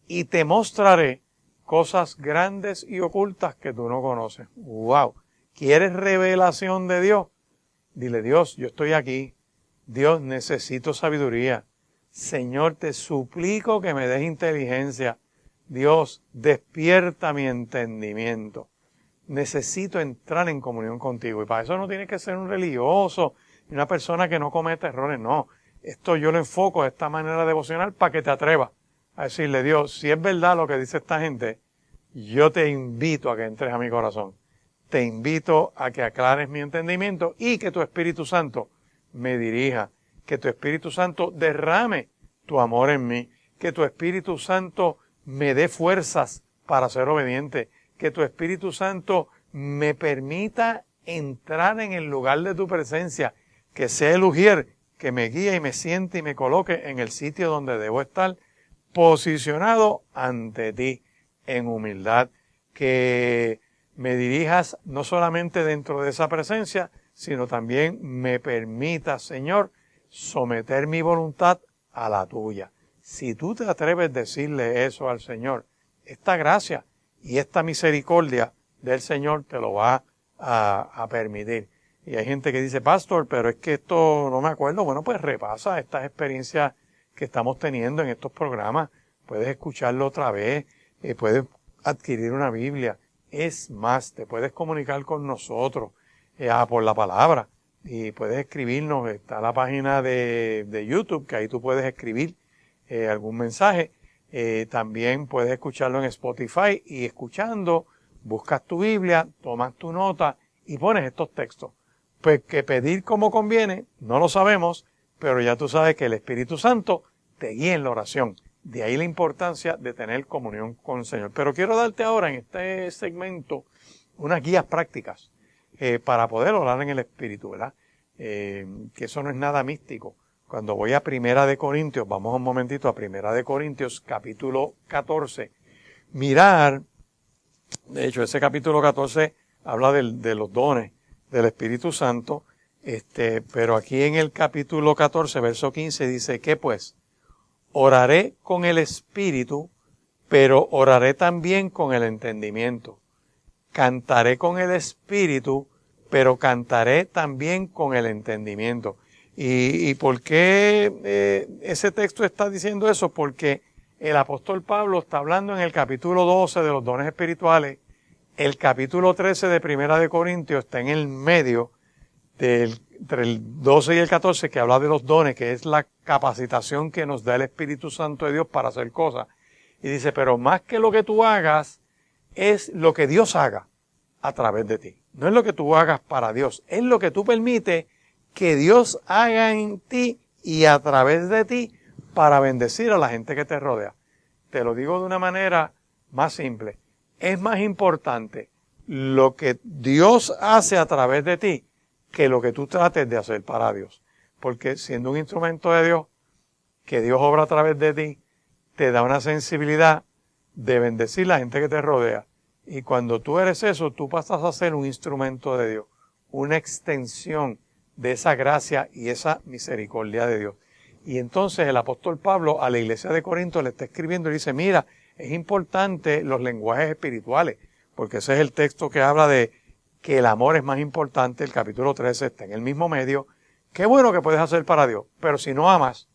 Y te mostraré cosas grandes y ocultas que tú no conoces. ¡Wow! ¿Quieres revelación de Dios? Dile, Dios, yo estoy aquí. Dios, necesito sabiduría. Señor, te suplico que me des inteligencia. Dios, despierta mi entendimiento. necesito entrar en comunión contigo. Y para eso no tienes que ser un religioso, una persona que no cometa errores, no. Esto yo lo enfoco de esta manera devocional para que te atrevas a decirle, Dios, si es verdad lo que dice esta gente, yo te invito a que entres a mi corazón. Te invito a que aclares mi entendimiento y que tu Espíritu Santo me dirija, que tu Espíritu Santo derrame tu amor en mí, que tu Espíritu Santo me dé fuerzas para ser obediente, que tu Espíritu Santo me permita entrar en el lugar de tu presencia, que sea el ujier que me guíe y me siente y me coloque en el sitio donde debo estar, posicionado ante ti en humildad, que me dirijas no solamente dentro de esa presencia, sino también me permita, Señor, someter mi voluntad a la tuya. Si tú te atreves a decirle eso al Señor, esta gracia y esta misericordia del Señor te lo va a permitir. Y hay gente que dice, pastor, pero es que esto no me acuerdo. Bueno, pues repasa estas experiencias que estamos teniendo en estos programas. Puedes escucharlo otra vez, puedes adquirir una Biblia. Es más, te puedes comunicar con nosotros por la palabra y puedes escribirnos. Está la página de YouTube, que ahí tú puedes escribir algún mensaje. También puedes escucharlo en Spotify y escuchando, buscas tu Biblia, tomas tu nota y pones estos textos. Pues que pedir como conviene, no lo sabemos, pero ya tú sabes que el Espíritu Santo te guía en la oración. De ahí la importancia de tener comunión con el Señor. Pero quiero darte ahora en este segmento unas guías prácticas para poder orar en el Espíritu, ¿verdad? Que eso no es nada místico. Cuando voy a Primera de Corintios, vamos un momentito a Primera de Corintios, capítulo 14. Mirar, de hecho, ese capítulo 14 habla de los dones del Espíritu Santo, pero aquí en el capítulo 14, verso 15, dice que pues, oraré con el Espíritu, pero oraré también con el entendimiento. Cantaré con el Espíritu, pero cantaré también con el entendimiento. ¿Y por qué ese texto está diciendo eso? Porque el apóstol Pablo está hablando en el capítulo 12 de los dones espirituales. El capítulo 13 de Primera de Corintios está en el medio entre el 12 y el 14, que habla de los dones, que es la capacitación que nos da el Espíritu Santo de Dios para hacer cosas. Y dice, pero más que lo que tú hagas, es lo que Dios haga a través de ti. No es lo que tú hagas para Dios, es lo que tú permites que Dios haga en ti y a través de ti para bendecir a la gente que te rodea. Te lo digo de una manera más simple. Es más importante lo que Dios hace a través de ti que lo que tú trates de hacer para Dios. Porque siendo un instrumento de Dios, que Dios obra a través de ti, te da una sensibilidad de bendecir a la gente que te rodea. Y cuando tú eres eso, tú pasas a ser un instrumento de Dios, una extensión de esa gracia y esa misericordia de Dios. Y entonces el apóstol Pablo a la iglesia de Corinto le está escribiendo y dice, mira, es importante los lenguajes espirituales, porque ese es el texto que habla de que el amor es más importante. El capítulo 13 está en el mismo medio. Qué bueno que puedes hacer para Dios, pero si no amas,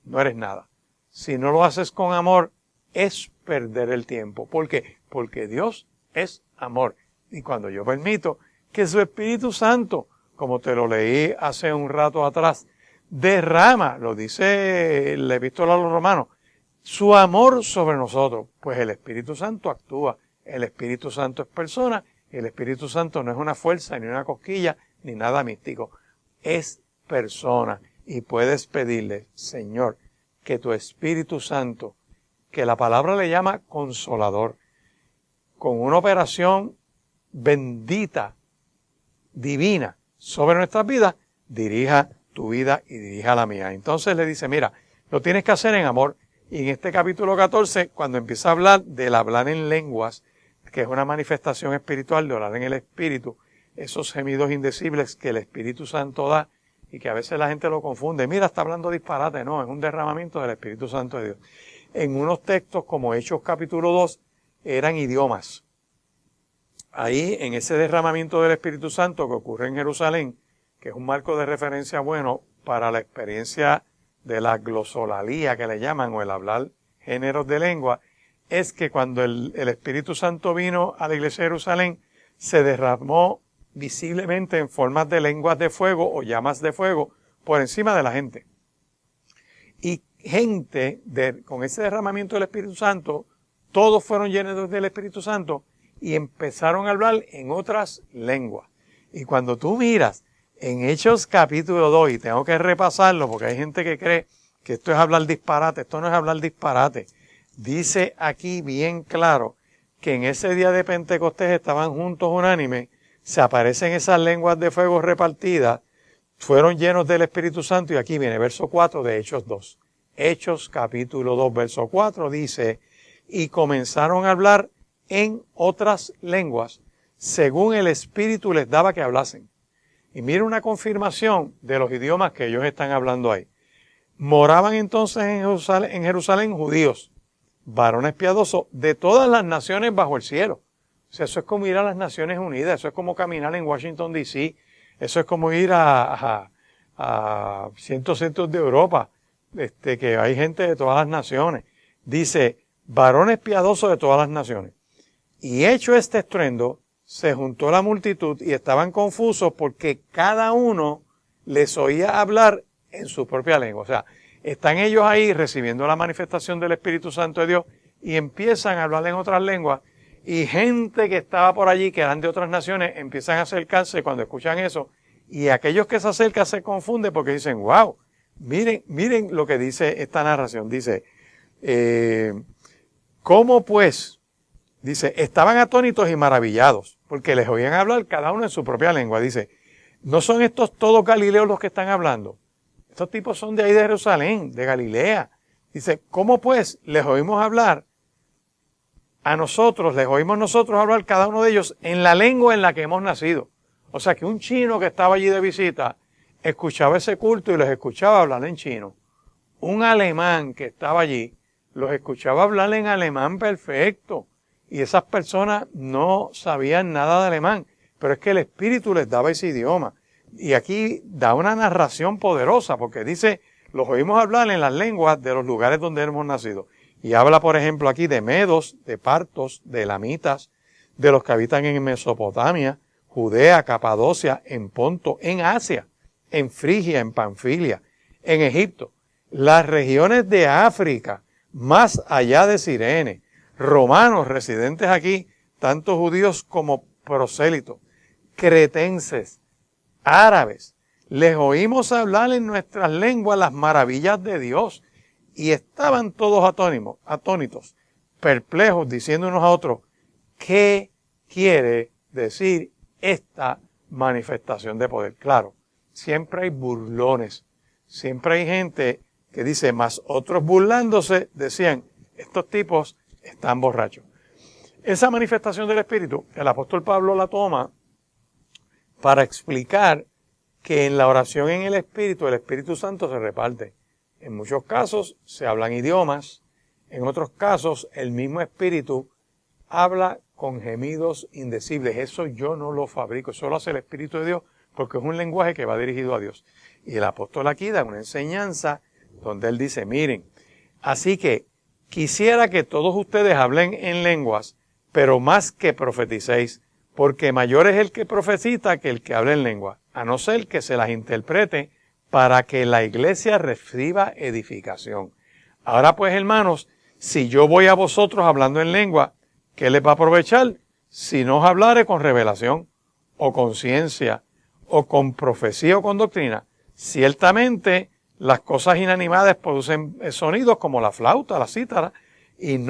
no eres nada. Si no lo haces con amor, es perder el tiempo. ¿Por qué? Porque Dios es amor. Y cuando yo permito que su Espíritu Santo, como te lo leí hace un rato atrás, derrama, lo dice la epístola a los romanos, su amor sobre nosotros, pues el Espíritu Santo actúa. El Espíritu Santo es persona, y el Espíritu Santo no es una fuerza, ni una cosquilla, ni nada místico. Es persona. Y puedes pedirle, Señor, que tu Espíritu Santo, que la palabra le llama consolador, con una operación bendita, divina, sobre nuestras vidas, dirija tu vida y dirija la mía. Entonces le dice, mira, lo tienes que hacer en amor. Y en este capítulo 14, cuando empieza a hablar del hablar en lenguas, que es una manifestación espiritual de orar en el Espíritu, esos gemidos indecibles que el Espíritu Santo da y que a veces la gente lo confunde. Mira, está hablando disparate. No, es un derramamiento del Espíritu Santo de Dios. En unos textos como Hechos capítulo 2 eran idiomas. Ahí, en ese derramamiento del Espíritu Santo que ocurre en Jerusalén, que es un marco de referencia bueno para la experiencia de la glosolalía que le llaman, o el hablar géneros de lengua, es que cuando el Espíritu Santo vino a la iglesia de Jerusalén, se derramó visiblemente en formas de lenguas de fuego o llamas de fuego por encima de la gente. Y gente con ese derramamiento del Espíritu Santo, todos fueron llenos del Espíritu Santo y empezaron a hablar en otras lenguas. Y cuando tú miras en Hechos capítulo 2, y tengo que repasarlo porque hay gente que cree que esto es hablar disparate, esto no es hablar disparate. Dice aquí bien claro que en ese día de Pentecostés estaban juntos unánimes, se aparecen esas lenguas de fuego repartidas, fueron llenos del Espíritu Santo, y aquí viene verso 4 de Hechos 2. Hechos capítulo 2, verso 4 dice, y comenzaron a hablar en otras lenguas, según el Espíritu les daba que hablasen. Y mira una confirmación de los idiomas que ellos están hablando ahí. Moraban entonces en Jerusalén judíos, varones piadosos de todas las naciones bajo el cielo. O sea, eso es como ir a las Naciones Unidas, eso es como caminar en Washington, D.C., eso es como ir a cientos de Europa, que hay gente de todas las naciones. Dice, varones piadosos de todas las naciones. Y hecho este estruendo, se juntó la multitud y estaban confusos porque cada uno les oía hablar en su propia lengua. O sea, están ellos ahí recibiendo la manifestación del Espíritu Santo de Dios y empiezan a hablar en otras lenguas, y gente que estaba por allí, que eran de otras naciones, empiezan a acercarse cuando escuchan eso, y aquellos que se acercan se confunden porque dicen, wow, miren lo que dice esta narración. Dice, ¿cómo pues? Dice, estaban atónitos y maravillados, porque les oían hablar cada uno en su propia lengua. Dice, ¿no son estos todos galileos los que están hablando? Estos tipos son de ahí de Jerusalén, de Galilea. Dice, ¿cómo pues les oímos hablar a nosotros, les oímos nosotros hablar cada uno de ellos en la lengua en la que hemos nacido? O sea, que un chino que estaba allí de visita escuchaba ese culto y los escuchaba hablar en chino. Un alemán que estaba allí los escuchaba hablar en alemán perfecto. Y esas personas no sabían nada de alemán, pero es que el Espíritu les daba ese idioma. Y aquí da una narración poderosa, porque dice, los oímos hablar en las lenguas de los lugares donde hemos nacido. Y habla, por ejemplo, aquí de medos, de partos, de elamitas, de los que habitan en Mesopotamia, Judea, Capadocia, en Ponto, en Asia, en Frigia, en Panfilia, en Egipto, las regiones de África, más allá de Cirene, romanos residentes aquí, tanto judíos como prosélitos, cretenses, árabes. Les oímos hablar en nuestras lenguas las maravillas de Dios, y estaban todos atónitos, perplejos, diciendo unos a otros, ¿qué quiere decir esta manifestación de poder? Claro, siempre hay burlones, siempre hay gente que dice, más otros burlándose, decían, estos tipos están borrachos. Esa manifestación del Espíritu, el apóstol Pablo la toma para explicar que en la oración en el Espíritu Santo se reparte. En muchos casos se hablan idiomas, en otros casos el mismo Espíritu habla con gemidos indecibles. Eso yo no lo fabrico, eso lo hace el Espíritu de Dios, porque es un lenguaje que va dirigido a Dios. Y el apóstol aquí da una enseñanza donde él dice, miren, así que quisiera que todos ustedes hablen en lenguas, pero más que profeticéis, porque mayor es el que profetiza que el que habla en lengua, a no ser que se las interprete para que la iglesia reciba edificación. Ahora pues, hermanos, si yo voy a vosotros hablando en lengua, ¿qué les va a aprovechar? Si no os hablare con revelación, o con ciencia, o con profecía o con doctrina. Ciertamente, las cosas inanimadas producen sonidos como la flauta, la cítara, y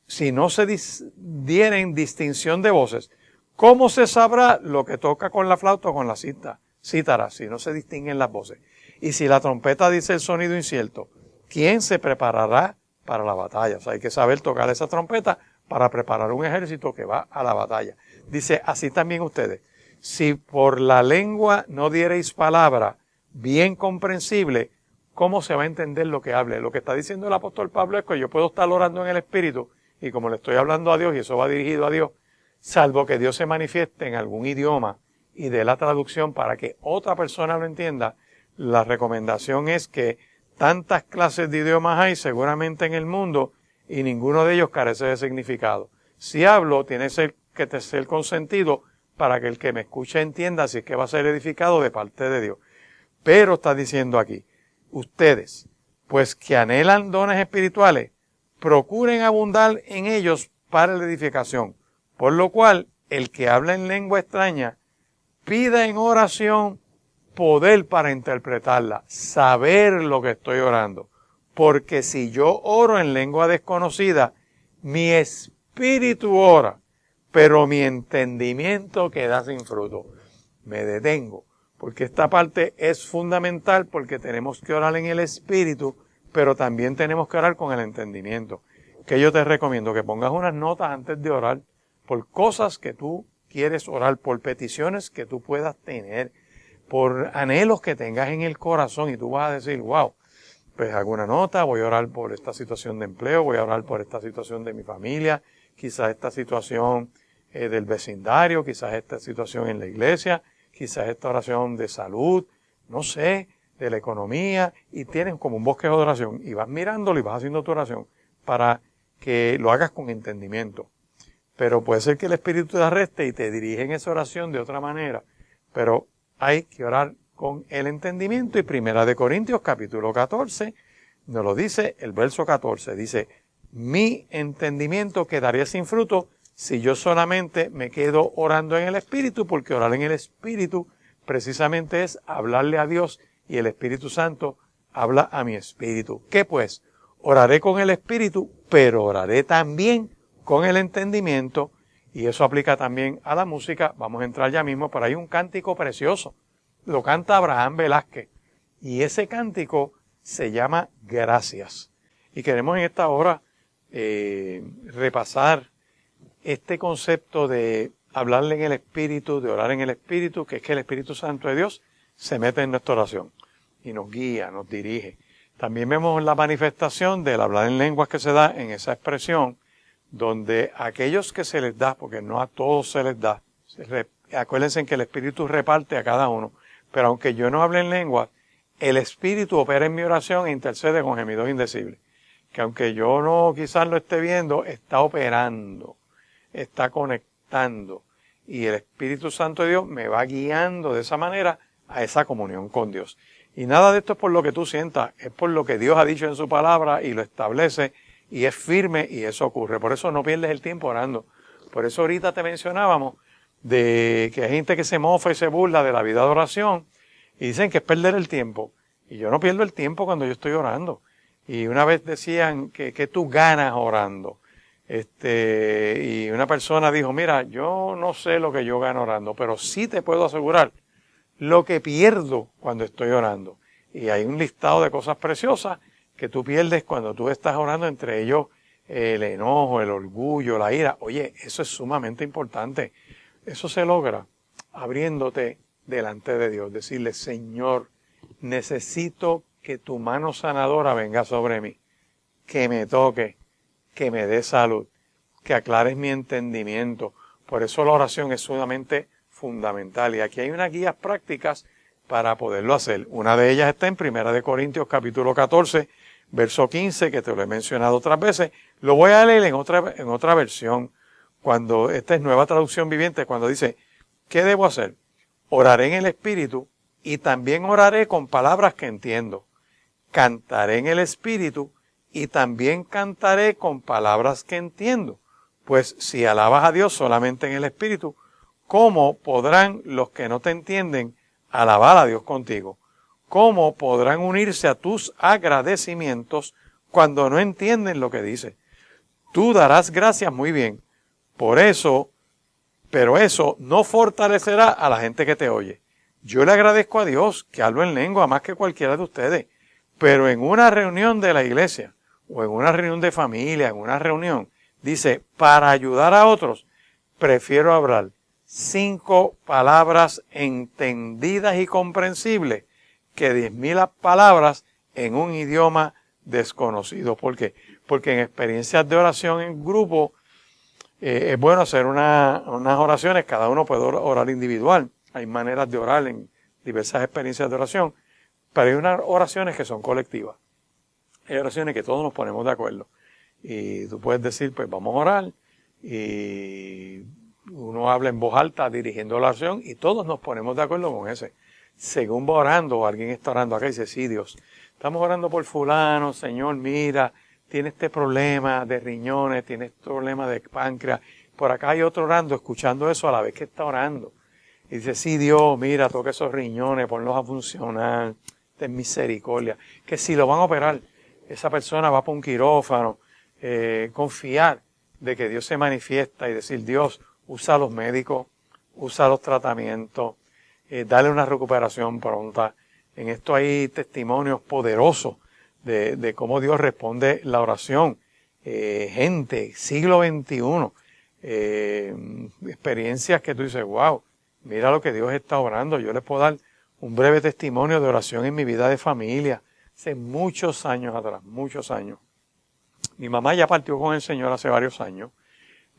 si no se dieren distinción de voces, ¿cómo se sabrá lo que toca con la flauta o con la cítara si no se distinguen las voces? Y si la trompeta dice el sonido incierto, ¿quién se preparará para la batalla? O sea, hay que saber tocar esa trompeta para preparar un ejército que va a la batalla. Dice, así también ustedes, si por la lengua no diereis palabra bien comprensible, ¿cómo se va a entender lo que hable? Lo que está diciendo el apóstol Pablo es que yo puedo estar orando en el Espíritu, y como le estoy hablando a Dios, y eso va dirigido a Dios, salvo que Dios se manifieste en algún idioma y dé la traducción para que otra persona lo entienda, la recomendación es que tantas clases de idiomas hay seguramente en el mundo y ninguno de ellos carece de significado. Si hablo, tiene que ser consentido para que el que me escuche entienda si es que va a ser edificado de parte de Dios. Pero está diciendo aquí, ustedes, pues que anhelan dones espirituales, procuren abundar en ellos para la edificación. Por lo cual, el que habla en lengua extraña, pida en oración poder para interpretarla, saber lo que estoy orando. Porque si yo oro en lengua desconocida, mi espíritu ora, pero mi entendimiento queda sin fruto. Me detengo, porque esta parte es fundamental porque tenemos que orar en el espíritu, pero también tenemos que orar con el entendimiento. Que yo te recomiendo que pongas unas notas antes de orar por cosas que tú quieres orar, por peticiones que tú puedas tener, por anhelos que tengas en el corazón y tú vas a decir, wow, pues hago una nota, voy a orar por esta situación de empleo, voy a orar por esta situación de mi familia, quizás esta situación del vecindario, quizás esta situación en la iglesia, quizás esta oración de salud, no sé, de la economía, y tienes como un bosquejo de oración y vas mirándolo y vas haciendo tu oración para que lo hagas con entendimiento. Pero puede ser que el Espíritu te arreste y te dirige en esa oración de otra manera, pero hay que orar con el entendimiento. Y Primera de Corintios capítulo 14 nos lo dice, el verso 14, dice, mi entendimiento quedaría sin fruto si yo solamente me quedo orando en el Espíritu, porque orar en el Espíritu precisamente es hablarle a Dios y el Espíritu Santo habla a mi espíritu. ¿Qué pues? Oraré con el Espíritu, pero oraré también con el entendimiento, y eso aplica también a la música. Vamos a entrar ya mismo, pero hay un cántico precioso. Lo canta Abraham Velázquez, y ese cántico se llama Gracias. Y queremos en esta hora repasar este concepto de hablarle en el Espíritu, de orar en el Espíritu, que es que el Espíritu Santo de Dios se mete en nuestra oración y nos guía, nos dirige. También vemos la manifestación del hablar en lenguas que se da en esa expresión, donde aquellos que se les da, porque no a todos se les da, acuérdense que el Espíritu reparte a cada uno, pero aunque yo no hable en lengua, el Espíritu opera en mi oración e intercede con gemidos indecibles. Que aunque yo no quizás lo esté viendo, está operando, está conectando. Y el Espíritu Santo de Dios me va guiando de esa manera a esa comunión con Dios. Y nada de esto es por lo que tú sientas, es por lo que Dios ha dicho en su palabra y lo establece y es firme y eso ocurre. Por eso no pierdes el tiempo orando. Por eso ahorita te mencionábamos de que hay gente que se mofa y se burla de la vida de oración y dicen que es perder el tiempo. Y yo no pierdo el tiempo cuando yo estoy orando. Y una vez decían que tú ganas orando. Y una persona dijo, mira, yo no sé lo que yo gano orando, pero sí te puedo asegurar lo que pierdo cuando estoy orando. Y hay un listado de cosas preciosas que tú pierdes cuando tú estás orando, entre ellos el enojo, el orgullo, la ira. Oye, eso es sumamente importante. Eso se logra abriéndote delante de Dios. Decirle, Señor, necesito que tu mano sanadora venga sobre mí, que me toque, que me dé salud, que aclares mi entendimiento. Por eso la oración es sumamente fundamental. Y aquí hay unas guías prácticas para poderlo hacer. Una de ellas está en 1 Corintios capítulo 14, verso 15, que te lo he mencionado otras veces. Lo voy a leer en otra versión, cuando esta es Nueva Traducción Viviente, cuando dice, ¿qué debo hacer? Oraré en el Espíritu y también oraré con palabras que entiendo. Cantaré en el Espíritu y también cantaré con palabras que entiendo. Pues si alabas a Dios solamente en el Espíritu, ¿cómo podrán los que no te entienden alabar a Dios contigo? ¿Cómo podrán unirse a tus agradecimientos cuando no entienden lo que dices? Tú darás gracias muy bien. Por eso, pero eso no fortalecerá a la gente que te oye. Yo le agradezco a Dios que hablo en lengua más que cualquiera de ustedes. Pero en una reunión de la iglesia, o en una reunión de familia, en una reunión, dice, para ayudar a otros, prefiero hablar 5 palabras entendidas y comprensibles que 10,000 palabras en un idioma desconocido. ¿Por qué? Porque en experiencias de oración en grupo, es bueno hacer unas oraciones, cada uno puede orar individual. Hay maneras de orar en diversas experiencias de oración. Pero hay unas oraciones que son colectivas. Hay oraciones que todos nos ponemos de acuerdo. Y tú puedes decir, pues vamos a orar. Y uno uno habla en voz alta dirigiendo la oración y todos nos ponemos de acuerdo con ese. Según va orando, o alguien está orando acá y dice, sí, Dios, estamos orando por fulano, Señor, mira, tiene este problema de riñones, tiene este problema de páncreas. Por acá hay otro orando, escuchando eso a la vez que está orando. Y dice, sí, Dios, mira, toca esos riñones, ponlos a funcionar, ten misericordia. Que si lo van a operar, esa persona va para un quirófano. Confiar de que Dios se manifiesta y decir, Dios, usa a los médicos, usa los tratamientos, dale una recuperación pronta. En esto hay testimonios poderosos de cómo Dios responde la oración. Gente, siglo XXI, experiencias que tú dices, wow, mira lo que Dios está orando. Yo les puedo dar un breve testimonio de oración en mi vida de familia, hace muchos años atrás, muchos años. Mi mamá ya partió con el Señor hace varios años,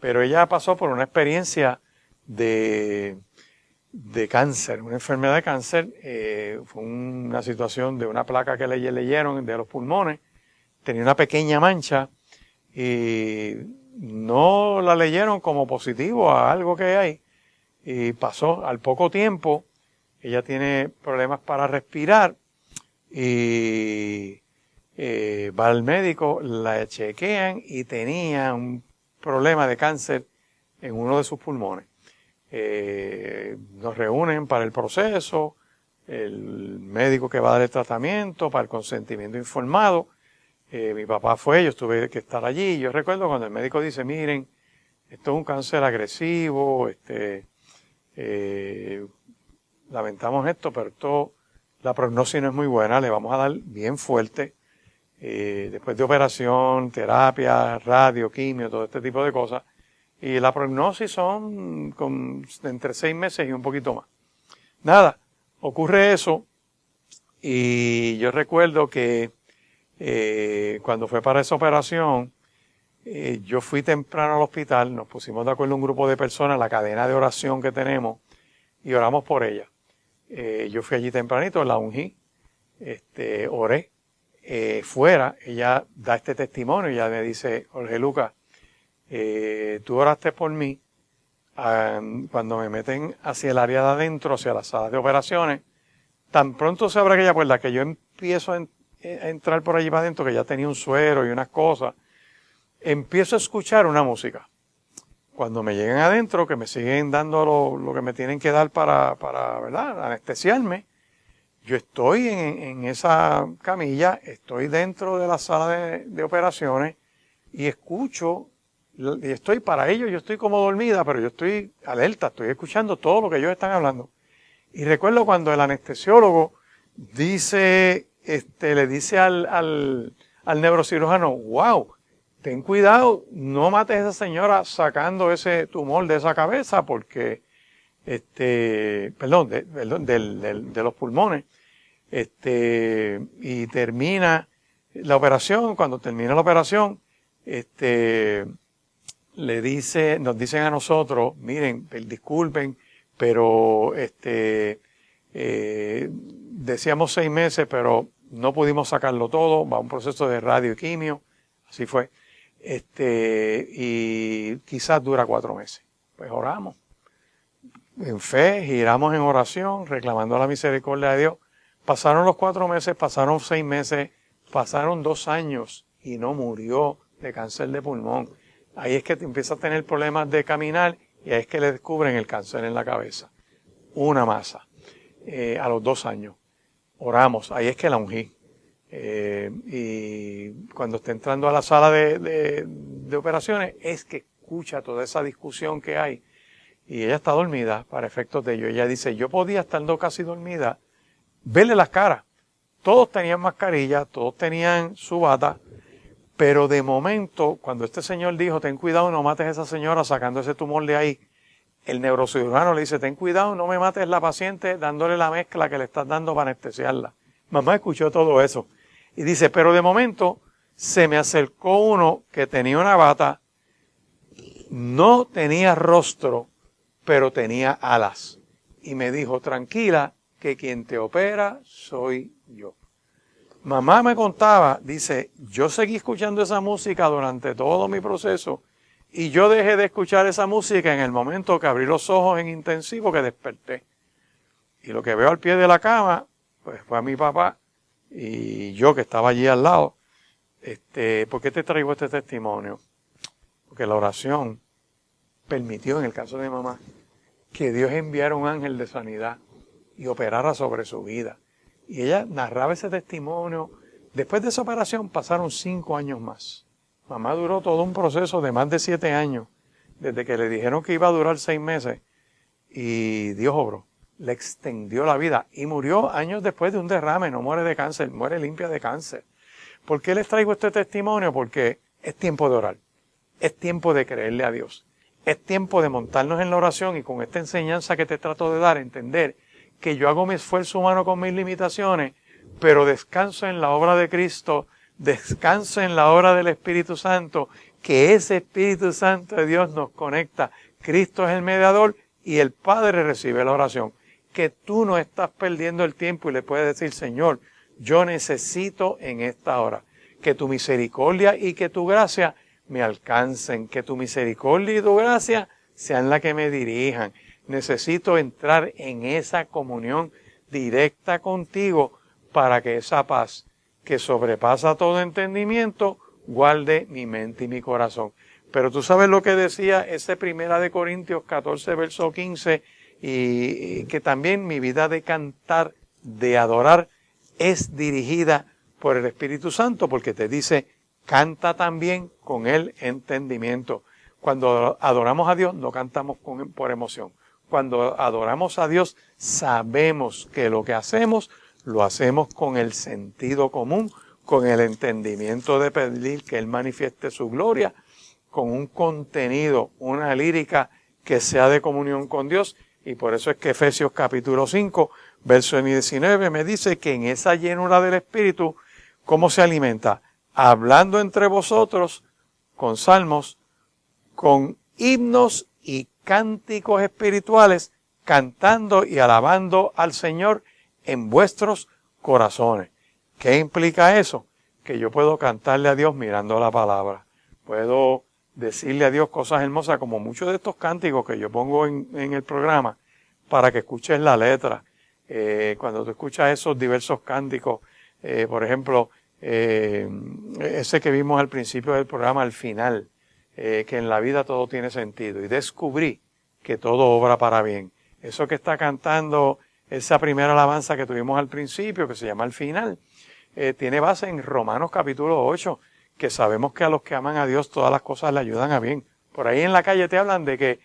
pero ella pasó por una experiencia de cáncer, una enfermedad de cáncer. Fue una situación de una placa que le leyeron de los pulmones, tenía una pequeña mancha y no la leyeron como positivo a algo que hay. Y pasó al poco tiempo, ella tiene problemas para respirar y va al médico, la chequean y tenía un problema de cáncer en uno de sus pulmones. Nos reúnen para el proceso, el médico que va a dar el tratamiento, para el consentimiento informado. Mi papá fue, yo tuve que estar allí. Yo recuerdo cuando el médico dice, miren, esto es un cáncer agresivo, lamentamos esto, pero la prognosis no es muy buena, le vamos a dar bien fuerte. Después de operación, terapia, radio, quimio, todo este tipo de cosas. Y la prognosis son entre 6 meses y un poquito más. Nada, ocurre eso. Y yo recuerdo que cuando fue para esa operación, yo fui temprano al hospital, nos pusimos de acuerdo un grupo de personas, la cadena de oración que tenemos, y oramos por ella. Yo fui allí tempranito, la ungí, oré. Fuera, ella da este testimonio, ella me dice, Jorge Lucas, tú oraste por mí, cuando me meten hacia el área de adentro, hacia las salas de operaciones, tan pronto se abre aquella puerta que yo empiezo a entrar por allí para adentro, que ya tenía un suero y unas cosas, empiezo a escuchar una música. Cuando me llegan adentro, que me siguen dando lo que me tienen que dar para ¿verdad?, anestesiarme, yo estoy en esa camilla, estoy dentro de la sala de operaciones y escucho, y estoy para ellos, yo estoy como dormida, pero yo estoy alerta, estoy escuchando todo lo que ellos están hablando. Y recuerdo cuando el anestesiólogo dice, le dice al neurocirujano, wow, ten cuidado, no mates a esa señora sacando ese tumor de esa cabeza porque, de los pulmones. Y termina la operación. Cuando termina la operación, nos dicen a nosotros, miren, disculpen, pero decíamos 6 meses, pero no pudimos sacarlo todo, va a un proceso de radio y quimio, así fue, y quizás dura 4 meses. Pues oramos en fe, giramos en oración, reclamando la misericordia de Dios. Pasaron los 4 meses, pasaron 6 meses, pasaron 2 años y no murió de cáncer de pulmón. Ahí es que empieza a tener problemas de caminar y ahí es que le descubren el cáncer en la cabeza. Una masa. A los 2 años. Oramos, ahí es que la ungí. Y cuando está entrando a la sala de operaciones es que escucha toda esa discusión que hay. Y ella está dormida para efectos de ello. Ella dice, yo podía estando casi dormida, verle las caras. Todos tenían mascarilla, todos tenían su bata, pero de momento, cuando este señor dijo, ten cuidado, no mates a esa señora sacando ese tumor de ahí, el neurocirujano le dice, ten cuidado, no me mates la paciente dándole la mezcla que le estás dando para anestesiarla. Mamá escuchó todo eso. Y dice, pero de momento se me acercó uno que tenía una bata, no tenía rostro, pero tenía alas. Y me dijo, tranquila, que quien te opera soy yo. Mamá me contaba, dice, yo seguí escuchando esa música durante todo mi proceso Y yo dejé de escuchar esa música en el momento que abrí los ojos en intensivo, que desperté. Y lo que veo al pie de la cama, pues fue a mi papá y yo que estaba allí al lado. ¿Por qué te traigo este testimonio? Porque la oración permitió, en el caso de mamá, que Dios enviara un ángel de sanidad y operara sobre su vida. Y ella narraba ese testimonio. Después de esa operación pasaron 5 años más. Mamá duró todo un proceso de más de 7 años, desde que le dijeron que iba a durar 6 meses. Y Dios obró, le extendió la vida y murió años después de un derrame. No muere de cáncer, muere limpia de cáncer. ¿Por qué les traigo este testimonio? Porque es tiempo de orar, es tiempo de creerle a Dios, es tiempo de montarnos en la oración y con esta enseñanza que te trato de dar, entender que yo hago mi esfuerzo humano con mis limitaciones, pero descanso en la obra de Cristo, descanso en la obra del Espíritu Santo, que ese Espíritu Santo de Dios nos conecta. Cristo es el mediador y el Padre recibe la oración. Que tú no estás perdiendo el tiempo y le puedes decir, Señor, yo necesito en esta hora que tu misericordia y que tu gracia me alcancen, que tu misericordia y tu gracia sean las que me dirijan. Necesito entrar en esa comunión directa contigo para que esa paz que sobrepasa todo entendimiento guarde mi mente y mi corazón. Pero tú sabes lo que decía ese 1 Corintios 14, verso 15, y que también mi vida de cantar, de adorar, es dirigida por el Espíritu Santo, porque te dice, canta también con el entendimiento. Cuando adoramos a Dios, no cantamos por emoción. Cuando adoramos a Dios, sabemos que lo que hacemos, lo hacemos con el sentido común, con el entendimiento de pedir que Él manifieste su gloria, con un contenido, una lírica que sea de comunión con Dios. Y por eso es que Efesios capítulo 5, verso 19, me dice que en esa llenura del Espíritu, ¿cómo se alimenta? Hablando entre vosotros con salmos, con himnos y cánticos espirituales, cantando y alabando al Señor en vuestros corazones. ¿Qué implica eso? Que yo puedo cantarle a Dios mirando la palabra. Puedo decirle a Dios cosas hermosas, como muchos de estos cánticos que yo pongo en el programa, para que escuches la letra. Cuando tú escuchas esos diversos cánticos, por ejemplo, ese que vimos al principio del programa, al final, que en la vida todo tiene sentido, y descubrí que todo obra para bien. Eso que está cantando, esa primera alabanza que tuvimos al principio, que se llama Al Final, tiene base en Romanos capítulo 8, que sabemos que a los que aman a Dios todas las cosas le ayudan a bien. Por ahí en la calle te hablan de que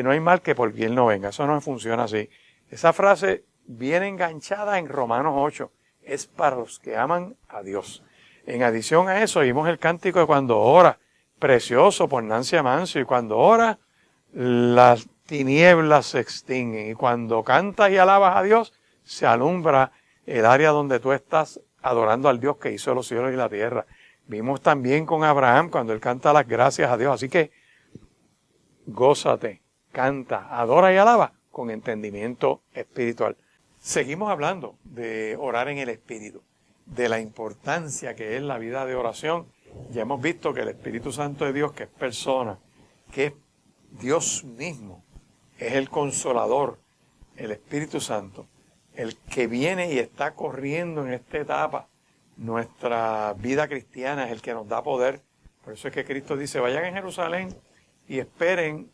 no hay mal que por bien no venga. Eso no funciona así. Esa frase viene enganchada en Romanos 8. Es para los que aman a Dios. En adición a eso, vimos el cántico de Cuando ora, precioso por Nancy Amancio, y cuando ora, las tinieblas se extinguen. Y cuando cantas y alabas a Dios, se alumbra el área donde tú estás adorando al Dios que hizo los cielos y la tierra. Vimos también con Abraham cuando él canta las gracias a Dios. Así que gózate, canta, adora y alaba con entendimiento espiritual. Seguimos hablando de orar en el Espíritu, de la importancia que es la vida de oración. Ya hemos visto que el Espíritu Santo de Dios, que es persona, que es Dios mismo, es el Consolador, el Espíritu Santo, el que viene y está corriendo en esta etapa. Nuestra vida cristiana es el que nos da poder. Por eso es que Cristo dice, vayan a Jerusalén y esperen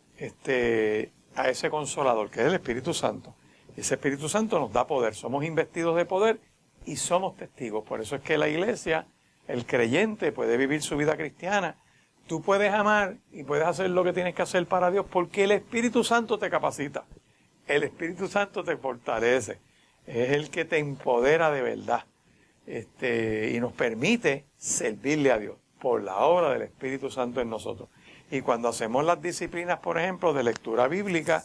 a ese Consolador, que es el Espíritu Santo. Y ese Espíritu Santo nos da poder. Somos investidos de poder y somos testigos. Por eso es que la iglesia, el creyente, puede vivir su vida cristiana. Tú puedes amar y puedes hacer lo que tienes que hacer para Dios porque el Espíritu Santo te capacita. El Espíritu Santo te fortalece. Es el que te empodera de verdad. Y nos permite servirle a Dios por la obra del Espíritu Santo en nosotros. Y cuando hacemos las disciplinas, por ejemplo, de lectura bíblica,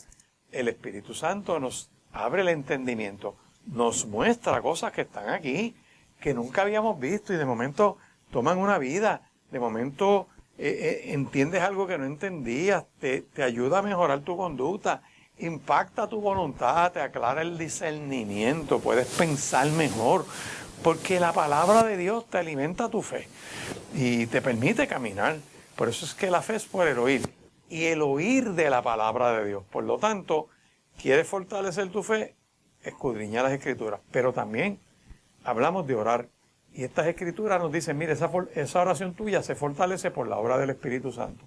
el Espíritu Santo nos abre el entendimiento, nos muestra cosas que están aquí, que nunca habíamos visto y de momento toman una vida, de momento entiendes algo que no entendías, te ayuda a mejorar tu conducta, impacta tu voluntad, te aclara el discernimiento, puedes pensar mejor, porque la palabra de Dios te alimenta tu fe y te permite caminar. Por eso es que la fe es por el oír y el oír de la palabra de Dios. Por lo tanto, quieres fortalecer tu fe, escudriña las Escrituras. Pero también hablamos de orar. Y estas Escrituras nos dicen, mire, esa oración tuya se fortalece por la obra del Espíritu Santo.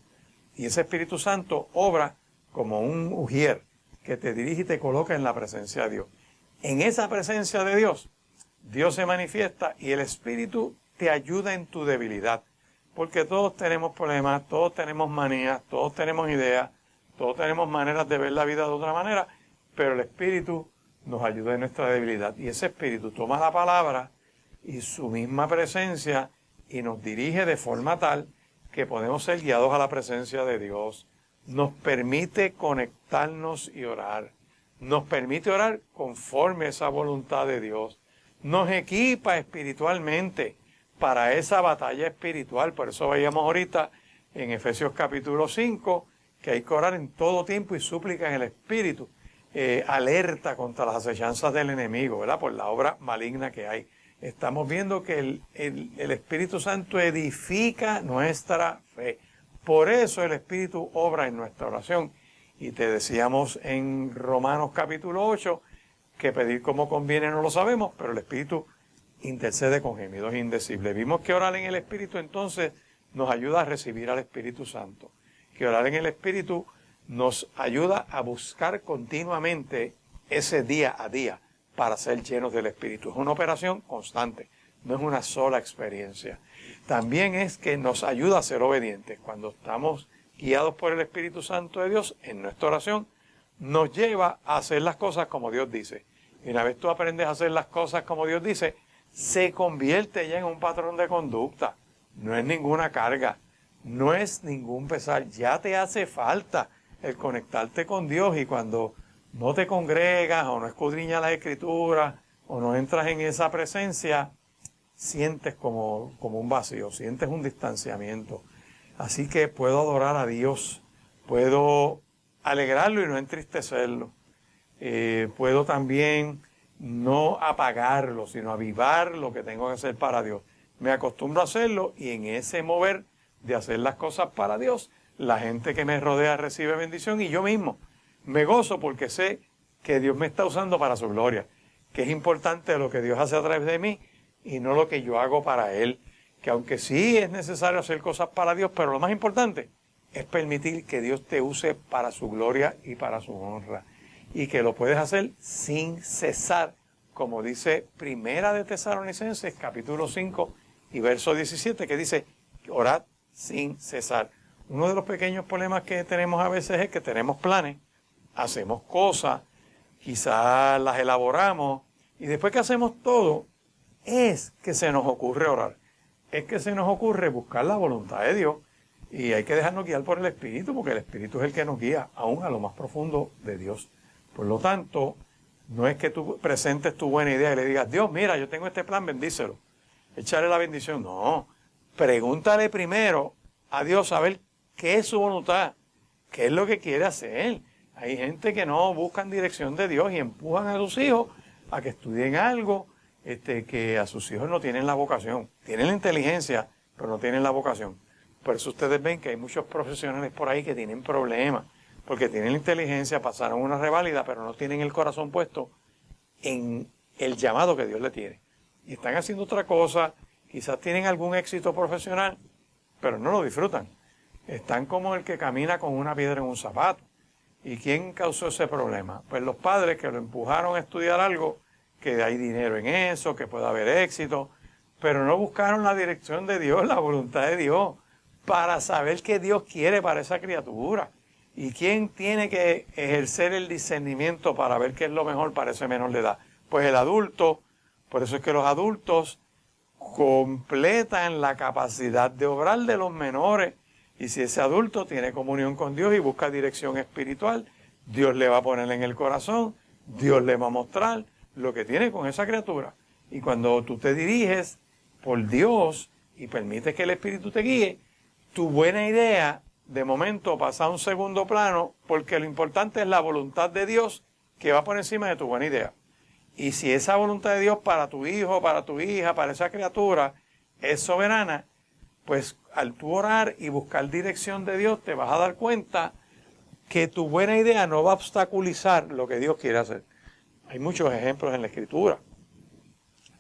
Y ese Espíritu Santo obra como un ujier que te dirige y te coloca en la presencia de Dios. En esa presencia de Dios, Dios se manifiesta y el Espíritu te ayuda en tu debilidad. Porque todos tenemos problemas, todos tenemos manías, todos tenemos ideas, todos tenemos maneras de ver la vida de otra manera, pero el Espíritu nos ayuda en nuestra debilidad. Y ese Espíritu toma la palabra y su misma presencia y nos dirige de forma tal que podemos ser guiados a la presencia de Dios. Nos permite conectarnos y orar. Nos permite orar conforme a esa voluntad de Dios. Nos equipa espiritualmente para esa batalla espiritual. Por eso veíamos ahorita en Efesios capítulo 5 que hay que orar en todo tiempo y súplica en el Espíritu. Alerta contra las acechanzas del enemigo, ¿verdad? Por la obra maligna que hay. Estamos viendo que el Espíritu Santo edifica nuestra fe. Por eso el Espíritu obra en nuestra oración. Y te decíamos en Romanos capítulo 8 que pedir como conviene no lo sabemos, pero el Espíritu intercede con gemidos indecibles. Vimos que orar en el Espíritu entonces nos ayuda a recibir al Espíritu Santo. Que orar en el Espíritu nos ayuda a buscar continuamente ese día a día para ser llenos del Espíritu. Es una operación constante, no es una sola experiencia. También es que nos ayuda a ser obedientes. Cuando estamos guiados por el Espíritu Santo de Dios en nuestra oración, nos lleva a hacer las cosas como Dios dice. Y una vez tú aprendes a hacer las cosas como Dios dice, se convierte ya en un patrón de conducta. No es ninguna carga, no es ningún pesar. Ya te hace falta el conectarte con Dios, y cuando no te congregas o no escudriñas las Escrituras o no entras en esa presencia, sientes como un vacío, sientes un distanciamiento. Así que puedo adorar a Dios, puedo alegrarlo y no entristecerlo. Puedo también no apagarlo, sino avivar lo que tengo que hacer para Dios. Me acostumbro a hacerlo, y en ese mover de hacer las cosas para Dios, la gente que me rodea recibe bendición, y yo mismo me gozo porque sé que Dios me está usando para su gloria, que es importante lo que Dios hace a través de mí y no lo que yo hago para Él. Que aunque sí es necesario hacer cosas para Dios, pero lo más importante es permitir que Dios te use para su gloria y para su honra. Y que lo puedes hacer sin cesar, como dice Primera de Tesalonicenses, capítulo 5 y verso 17, que dice, orad sin cesar. Uno de los pequeños problemas que tenemos a veces es que tenemos planes, hacemos cosas, quizás las elaboramos, y después que hacemos todo, es que se nos ocurre orar. Es que se nos ocurre buscar la voluntad de Dios, y hay que dejarnos guiar por el Espíritu, porque el Espíritu es el que nos guía aún a lo más profundo de Dios. Por lo tanto, no es que tú presentes tu buena idea y le digas, Dios, mira, yo tengo este plan, bendícelo, échale la bendición. No, pregúntale primero a Dios a ver qué es su voluntad, qué es lo que quiere hacer. Hay gente que no buscan dirección de Dios y empujan a sus hijos a que estudien algo, que a sus hijos no tienen la vocación. Tienen la inteligencia, pero no tienen la vocación. Por eso ustedes ven que hay muchos profesionales por ahí que tienen problemas, porque tienen la inteligencia, pasaron una reválida, pero no tienen el corazón puesto en el llamado que Dios le tiene. Y están haciendo otra cosa, quizás tienen algún éxito profesional, pero no lo disfrutan. Están como el que camina con una piedra en un zapato. ¿Y quién causó ese problema? Pues los padres que lo empujaron a estudiar algo, que hay dinero en eso, que puede haber éxito, pero no buscaron la dirección de Dios, la voluntad de Dios, para saber qué Dios quiere para esa criatura. ¿Y quién tiene que ejercer el discernimiento para ver qué es lo mejor para ese menor de edad? Pues el adulto. Por eso es que los adultos completan la capacidad de obrar de los menores. Y si ese adulto tiene comunión con Dios y busca dirección espiritual, Dios le va a poner en el corazón, Dios le va a mostrar lo que tiene con esa criatura. Y cuando tú te diriges por Dios y permites que el Espíritu te guíe, tu buena idea de momento pasa a un segundo plano, porque lo importante es la voluntad de Dios que va por encima de tu buena idea. Y si esa voluntad de Dios para tu hijo, para tu hija, para esa criatura es soberana, Pues al tú orar y buscar dirección de Dios, te vas a dar cuenta que tu buena idea no va a obstaculizar lo que Dios quiere hacer. Hay muchos ejemplos en la Escritura.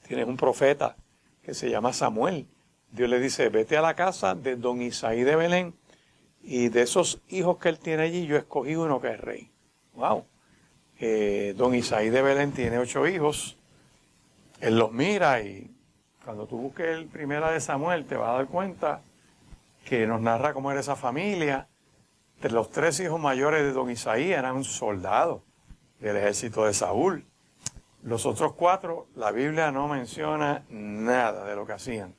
Tienes un profeta que se llama Samuel. Dios le dice, vete a la casa de don Isaí de Belén, y de esos hijos que él tiene allí, yo escogí uno que es rey. ¡Wow! Don Isaí de Belén tiene 8 hijos. Él los mira y cuando tú busques el Primera de Samuel te vas a dar cuenta que nos narra cómo era esa familia. De los 3 hijos mayores de don Isaí eran soldados del ejército de Saúl. Los otros 4, la Biblia no menciona nada de lo que hacían.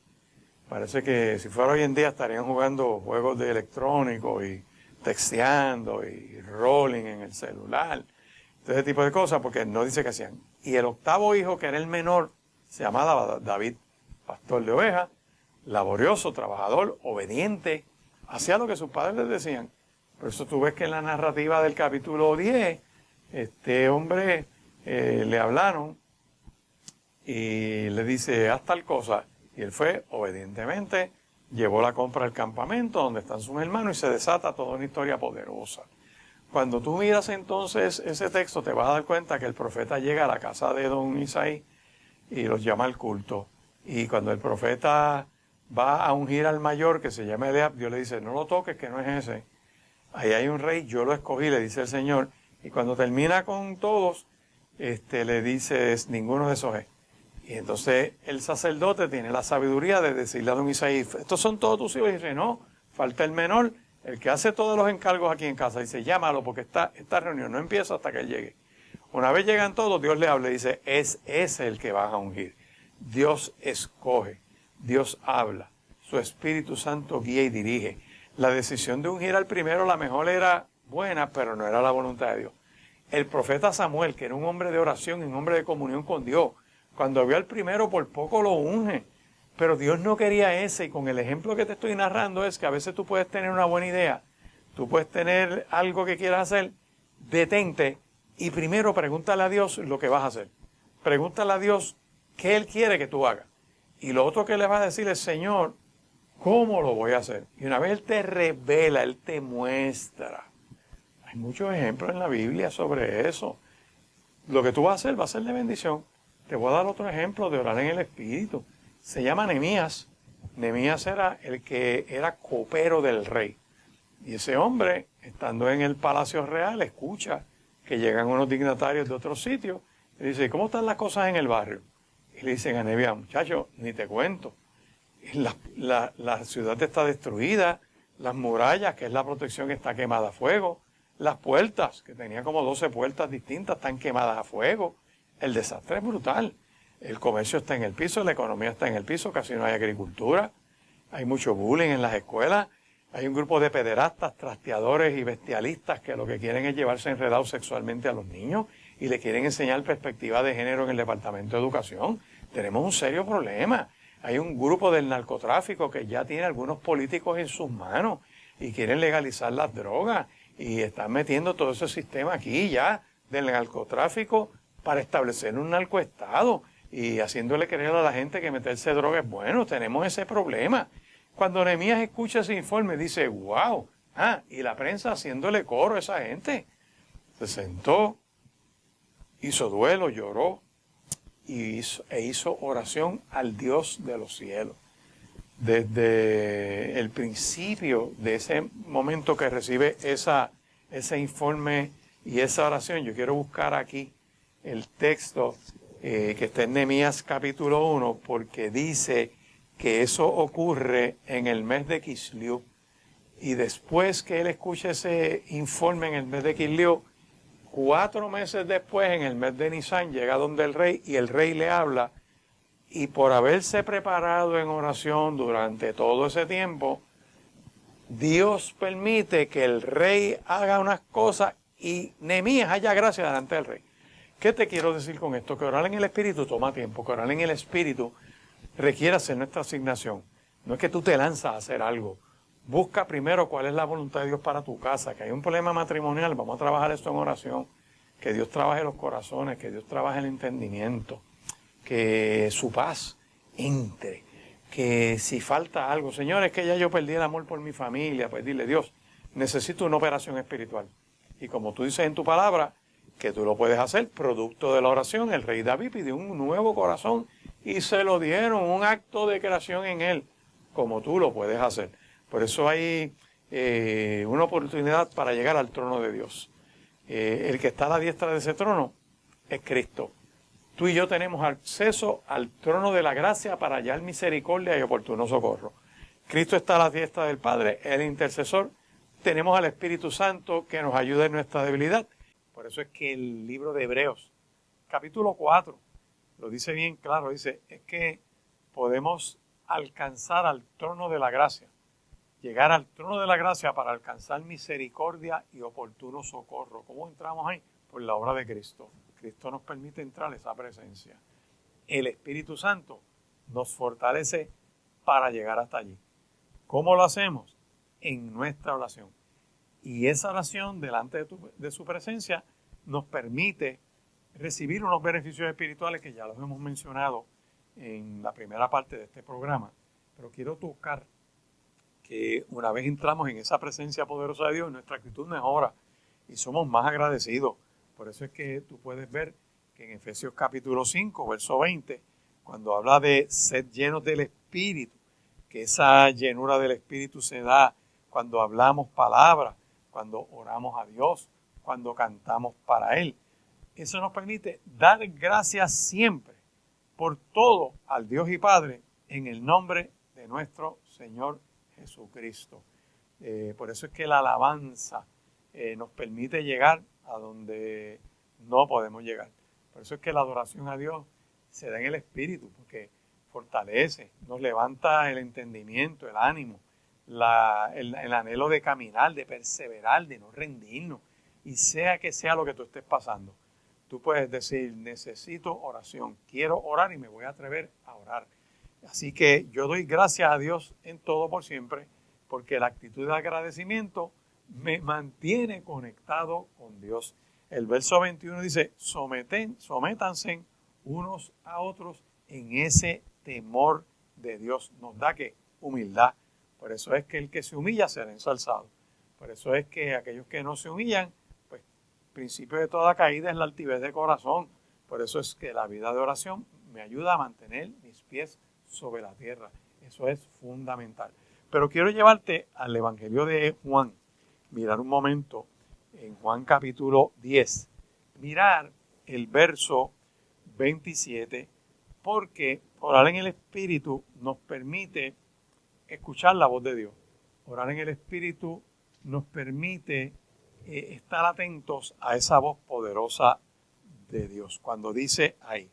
Parece que si fuera hoy en día estarían jugando juegos de electrónicos y texteando y rolling en el celular. Ese tipo de cosas, porque no dice que hacían. Y el 8º hijo, que era el menor, se llamaba David, pastor de ovejas, laborioso, trabajador, obediente, hacía lo que sus padres les decían. Por eso tú ves que en la narrativa del capítulo 10, este hombre le hablaron y le dice, haz tal cosa. Y él fue, obedientemente, llevó la compra al campamento donde están sus hermanos y se desata toda una historia poderosa. Cuando tú miras entonces ese texto, te vas a dar cuenta que el profeta llega a la casa de don Isaí y los llama al culto. Y cuando el profeta va a ungir al mayor, que se llama Eliab, Dios le dice, no lo toques, que no es ese. Ahí hay un rey, yo lo escogí, le dice el Señor. Y cuando termina con todos, le dice, ninguno de esos es. Y entonces el sacerdote tiene la sabiduría de decirle a don Isaí, estos son todos tus hijos. Y dice, no, falta el menor, el que hace todos los encargos aquí en casa. Dice, llámalo porque esta reunión no empieza hasta que él llegue. Una vez llegan todos, Dios le habla y dice, es ese el que vas a ungir. Dios escoge, Dios habla, su Espíritu Santo guía y dirige. La decisión de ungir al primero, la mejor era buena, pero no era la voluntad de Dios. El profeta Samuel, que era un hombre de oración y un hombre de comunión con Dios, cuando vio al primero por poco lo unge, pero Dios no quería ese. Y con el ejemplo que te estoy narrando es que a veces tú puedes tener una buena idea, tú puedes tener algo que quieras hacer, detente y primero pregúntale a Dios lo que vas a hacer. Pregúntale a Dios qué Él quiere que tú hagas. Y lo otro que le vas a decir es, Señor, ¿cómo lo voy a hacer? Y una vez Él te revela, Él te muestra. Hay muchos ejemplos en la Biblia sobre eso. Lo que tú vas a hacer va a ser de bendición. Te voy a dar otro ejemplo de orar en el Espíritu. Se llama Nehemías. Nehemías era el que era copero del rey. Y ese hombre, estando en el palacio real, escucha que llegan unos dignatarios de otros sitios. Y dice, ¿cómo están las cosas en el barrio? Y le dicen a Nehemías, muchacho, ni te cuento. La ciudad está destruida. Las murallas, que es la protección, está quemada a fuego. Las puertas, que tenía como 12 puertas distintas, están quemadas a fuego. El desastre es brutal. El comercio está en el piso, la economía está en el piso, casi no hay agricultura. Hay mucho bullying en las escuelas. Hay un grupo de pederastas, trasteadores y bestialistas que lo que quieren es llevarse enredados sexualmente a los niños y le quieren enseñar perspectiva de género en el Departamento de Educación. Tenemos un serio problema. Hay un grupo del narcotráfico que ya tiene algunos políticos en sus manos y quieren legalizar las drogas y están metiendo todo ese sistema aquí ya del narcotráfico para establecer un narcoestado y haciéndole creer a la gente que meterse droga es bueno. Tenemos ese problema. Cuando Nehemías escucha ese informe dice, wow, y la prensa haciéndole coro a esa gente. Se sentó, hizo duelo, lloró e hizo oración al Dios de los cielos. Desde el principio de ese momento que recibe ese informe y esa oración, yo quiero buscar aquí el texto que está en Nehemías capítulo 1, porque dice que eso ocurre en el mes de Kislev. Y después que él escucha ese informe en el mes de Kislev, 4 meses después, en el mes de Nisan, llega donde el rey y el rey le habla. Y por haberse preparado en oración durante todo ese tiempo, Dios permite que el rey haga unas cosas y Nehemías haya gracia delante del rey. ¿Qué te quiero decir con esto? Que orar en el Espíritu toma tiempo, que orar en el Espíritu requiere hacer nuestra asignación. No es que tú te lanzas a hacer algo. Busca primero cuál es la voluntad de Dios para tu casa, que hay un problema matrimonial, vamos a trabajar esto en oración, que Dios trabaje los corazones, que Dios trabaje el entendimiento, que su paz entre, que si falta algo, Señor, es que ya yo perdí el amor por mi familia, pues dile, Dios, necesito una operación espiritual. Y como tú dices en tu palabra, que tú lo puedes hacer, producto de la oración, el rey David pidió un nuevo corazón y se lo dieron, un acto de creación en él, como tú lo puedes hacer. Por eso hay una oportunidad para llegar al trono de Dios. El que está a la diestra de ese trono es Cristo. Tú y yo tenemos acceso al trono de la gracia para hallar misericordia y oportuno socorro. Cristo está a la diestra del Padre, el intercesor. Tenemos al Espíritu Santo que nos ayuda en nuestra debilidad. Por eso es que el libro de Hebreos, capítulo 4, lo dice bien claro. Dice, es que podemos alcanzar al trono de la gracia. Llegar al trono de la gracia para alcanzar misericordia y oportuno socorro. ¿Cómo entramos ahí? Por la obra de Cristo. Cristo nos permite entrar a esa presencia. El Espíritu Santo nos fortalece para llegar hasta allí. ¿Cómo lo hacemos? En nuestra oración. Y esa oración delante de su presencia nos permite recibir unos beneficios espirituales que ya los hemos mencionado en la primera parte de este programa. Pero quiero tocar que una vez entramos en esa presencia poderosa de Dios, nuestra actitud mejora y somos más agradecidos. Por eso es que tú puedes ver que en Efesios capítulo 5, verso 20, cuando habla de sed llenos del Espíritu, que esa llenura del Espíritu se da cuando hablamos palabras, cuando oramos a Dios, cuando cantamos para Él. Eso nos permite dar gracias siempre por todo al Dios y Padre en el nombre de nuestro Señor Jesucristo. Por eso es que la alabanza nos permite llegar a donde no podemos llegar. Por eso es que la adoración a Dios se da en el Espíritu, porque fortalece, nos levanta el entendimiento, el ánimo, el anhelo de caminar, de perseverar, de no rendirnos. Y sea que sea lo que tú estés pasando, tú puedes decir, necesito oración, quiero orar y me voy a atrever a orar. Así que yo doy gracias a Dios en todo por siempre, porque la actitud de agradecimiento me mantiene conectado con Dios. El verso 21 dice, sométanse unos a otros en ese temor de Dios. Nos da que humildad. Por eso es que el que se humilla será ensalzado. Por eso es que aquellos que no se humillan, pues principio de toda caída es la altivez de corazón. Por eso es que la vida de oración me ayuda a mantener mis pies sobre la tierra. Eso es fundamental. Pero quiero llevarte al Evangelio de Juan. Mirar un momento en Juan capítulo 10. Mirar el verso 27, porque orar en el Espíritu nos permite escuchar la voz de Dios. Orar en el Espíritu nos permite estar atentos a esa voz poderosa de Dios. Cuando dice ahí,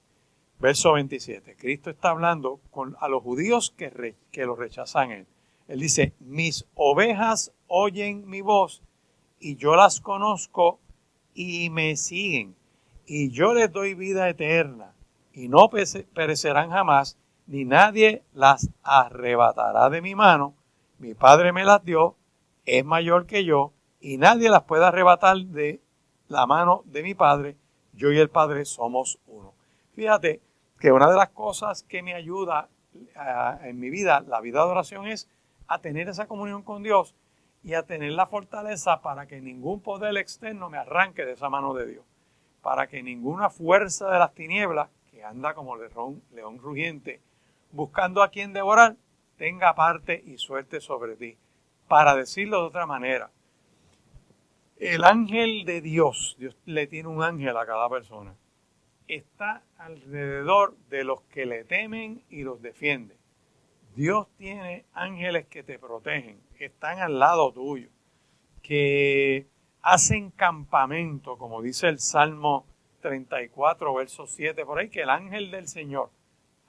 verso 27, Cristo está hablando a los judíos que lo rechazan él. Él dice, mis ovejas oyen mi voz y yo las conozco y me siguen. Y yo les doy vida eterna y no perecerán jamás, ni nadie las arrebatará de mi mano. Mi Padre me las dio, es mayor que yo y nadie las puede arrebatar de la mano de mi Padre. Yo y el Padre somos uno. Fíjate que una de las cosas que me ayuda en mi vida, la vida de oración, es a tener esa comunión con Dios y a tener la fortaleza para que ningún poder externo me arranque de esa mano de Dios, para que ninguna fuerza de las tinieblas, que anda como león rugiente, buscando a quien devorar, tenga parte y suerte sobre ti. Para decirlo de otra manera, el ángel de Dios le tiene un ángel a cada persona, está alrededor de los que le temen y los defiende. Dios tiene ángeles que te protegen, que están al lado tuyo, que hacen campamento, como dice el Salmo 34, verso 7, por ahí, que el ángel del Señor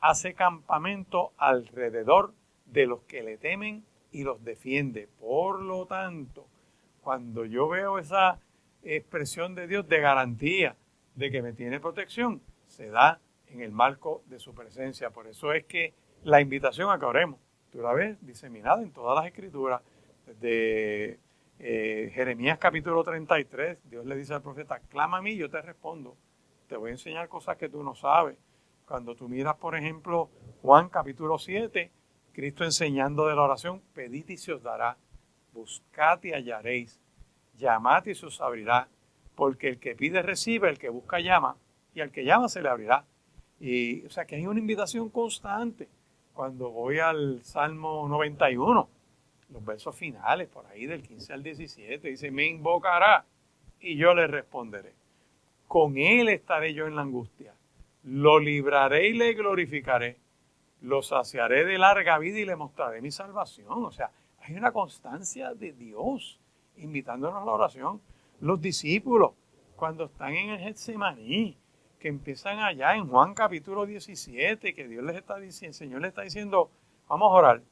hace campamento alrededor de los que le temen y los defiende. Por lo tanto, cuando yo veo esa expresión de Dios de garantía de que me tiene protección, se da en el marco de su presencia. Por eso es que la invitación a que oremos, tú la ves diseminada en todas las escrituras, desde Jeremías capítulo 33, Dios le dice al profeta, clama a mí, yo te respondo, te voy a enseñar cosas que tú no sabes. Cuando tú miras, por ejemplo, Juan capítulo 7, Cristo enseñando de la oración, pedid y se os dará, buscad y hallaréis, llamad y se os abrirá, porque el que pide recibe, el que busca llama, y al que llama se le abrirá. Y, o sea, que hay una invitación constante. Cuando voy al Salmo 91, los versos finales, por ahí del 15 al 17, dice, me invocará y yo le responderé. Con él estaré yo en la angustia. Lo libraré y le glorificaré. Lo saciaré de larga vida y le mostraré mi salvación. O sea, hay una constancia de Dios invitándonos a la oración. Los discípulos, cuando están en el Getsemaní, que empiezan allá en Juan capítulo 17, que Dios les está diciendo, el Señor les está diciendo, vamos a orar,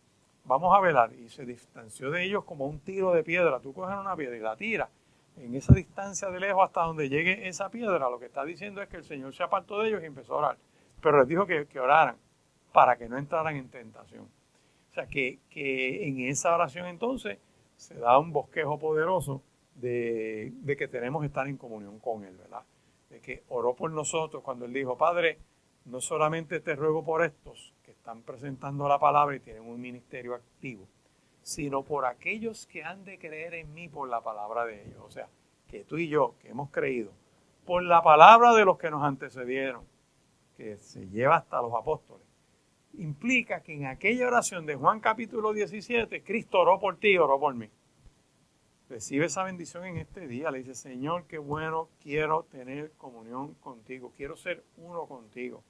vamos a velar. Y se distanció de ellos como un tiro de piedra. Tú coges una piedra y la tiras en esa distancia de lejos hasta donde llegue esa piedra. Lo que está diciendo es que el Señor se apartó de ellos y empezó a orar. Pero les dijo que oraran para que no entraran en tentación. O sea, que en esa oración entonces se da un bosquejo poderoso de que tenemos que estar en comunión con Él, ¿verdad? De que oró por nosotros cuando Él dijo, Padre, no solamente te ruego por estos que están presentando la palabra y tienen un ministerio activo, sino por aquellos que han de creer en mí por la palabra de ellos. O sea, que tú y yo, que hemos creído por la palabra de los que nos antecedieron, que se lleva hasta los apóstoles, implica que en aquella oración de Juan capítulo 17, Cristo oró por ti y oró por mí. Recibe esa bendición en este día. Le dice, Señor, qué bueno, quiero tener comunión contigo. Quiero ser uno contigo.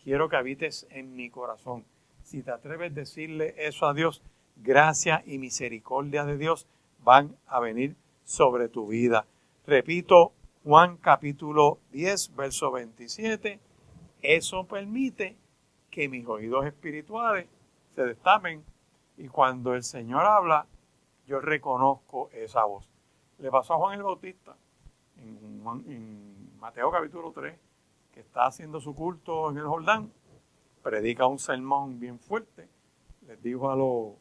Quiero que habites en mi corazón. Si te atreves a decirle eso a Dios, gracia y misericordia de Dios van a venir sobre tu vida. Repito, Juan capítulo 10, verso 27. Eso permite que mis oídos espirituales se destapen y cuando el Señor habla, yo reconozco esa voz. Le pasó a Juan el Bautista en Mateo capítulo 3, que está haciendo su culto en el Jordán, predica un sermón bien fuerte, les dijo a los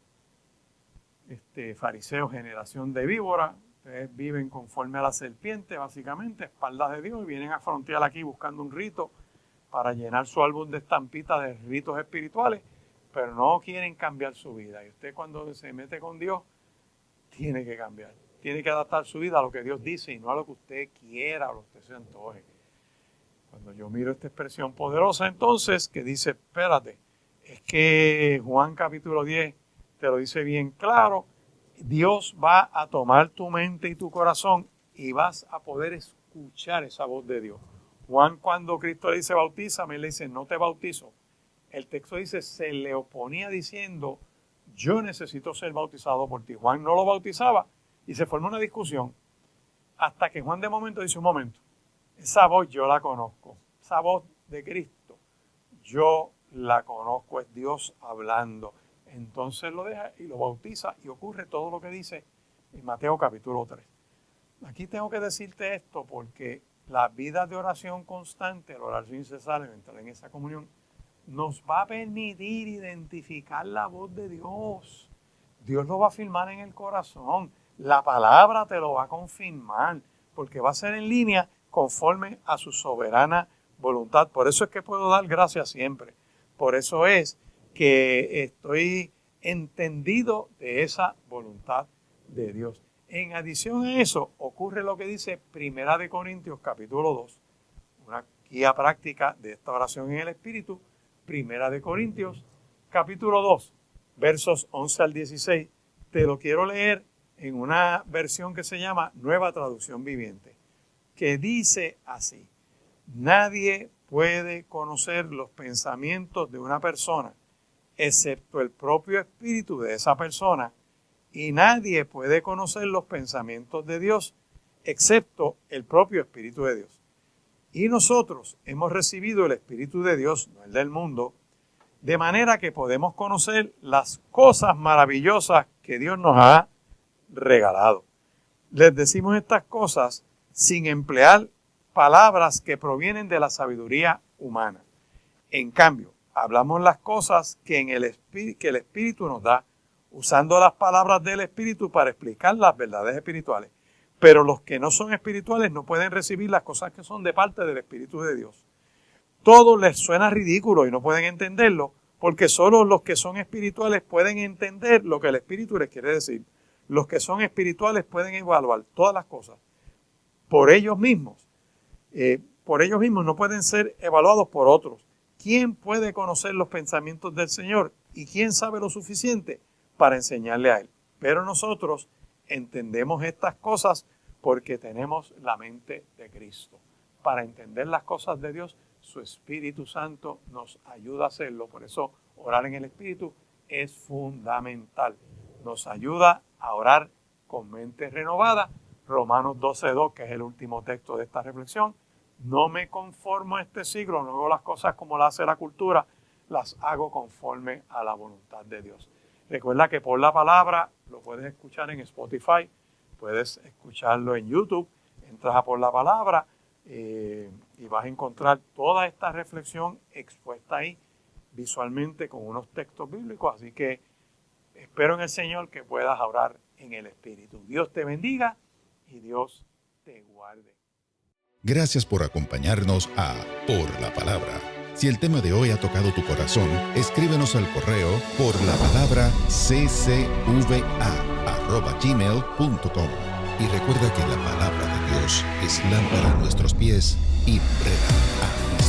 fariseos, generación de víboras, ustedes viven conforme a la serpiente, básicamente, espaldas de Dios, y vienen a frontear aquí buscando un rito para llenar su álbum de estampitas de ritos espirituales, pero no quieren cambiar su vida. Y usted cuando se mete con Dios, tiene que cambiar, tiene que adaptar su vida a lo que Dios dice y no a lo que usted quiera o lo que usted se antoje. Cuando yo miro esta expresión poderosa entonces que dice, espérate, es que Juan capítulo 10 te lo dice bien claro, Dios va a tomar tu mente y tu corazón y vas a poder escuchar esa voz de Dios. Juan cuando Cristo le dice bautízame, le dice no te bautizo. El texto dice se le oponía diciendo yo necesito ser bautizado por ti. Juan no lo bautizaba y se formó una discusión hasta que Juan de momento dice un momento, esa voz yo la conozco, esa voz de Cristo yo la conozco, es Dios hablando. Entonces lo deja y lo bautiza y ocurre todo lo que dice en Mateo capítulo 3. Aquí tengo que decirte esto porque la vida de oración constante, la oración incesante, entrar en esa comunión, nos va a permitir identificar la voz de Dios. Dios lo va a firmar en el corazón. La palabra te lo va a confirmar porque va a ser en línea conforme a su soberana voluntad. Por eso es que puedo dar gracias siempre. Por eso es que estoy entendido de esa voluntad de Dios. En adición a eso, ocurre lo que dice Primera de Corintios capítulo 2, una guía práctica de esta oración en el Espíritu. Primera de Corintios capítulo 2, versos 11 al 16. Te lo quiero leer en una versión que se llama Nueva Traducción Viviente, que dice así: nadie puede conocer los pensamientos de una persona excepto el propio espíritu de esa persona, y nadie puede conocer los pensamientos de Dios excepto el propio espíritu de Dios. Y nosotros hemos recibido el espíritu de Dios, no el del mundo, de manera que podemos conocer las cosas maravillosas que Dios nos ha regalado. Les decimos estas cosas sin emplear palabras que provienen de la sabiduría humana. En cambio, hablamos las cosas que el Espíritu nos da, usando las palabras del Espíritu para explicar las verdades espirituales. Pero los que no son espirituales no pueden recibir las cosas que son de parte del Espíritu de Dios. Todo les suena ridículo y no pueden entenderlo porque solo los que son espirituales pueden entender lo que el Espíritu les quiere decir. Los que son espirituales pueden evaluar todas las cosas por ellos mismos. Por ellos mismos no pueden ser evaluados por otros. ¿Quién puede conocer los pensamientos del Señor? ¿Y quién sabe lo suficiente para enseñarle a Él? Pero nosotros entendemos estas cosas porque tenemos la mente de Cristo. Para entender las cosas de Dios, su Espíritu Santo nos ayuda a hacerlo. Por eso orar en el Espíritu es fundamental. Nos ayuda a orar con mente renovada. Romanos 12:2, que es el último texto de esta reflexión. No me conformo a este siglo, no hago las cosas como las hace la cultura, las hago conforme a la voluntad de Dios. Recuerda que por la palabra lo puedes escuchar en Spotify, puedes escucharlo en YouTube, entras a por la palabra y vas a encontrar toda esta reflexión expuesta ahí visualmente con unos textos bíblicos. Así que espero en el Señor que puedas orar en el Espíritu. Dios te bendiga y Dios te guarde. Gracias por acompañarnos a Por la Palabra. Si el tema de hoy ha tocado tu corazón, escríbenos al correo porlapalabraccva@gmail.com. Y recuerda que la palabra de Dios es lámpara a nuestros pies y lumbrera a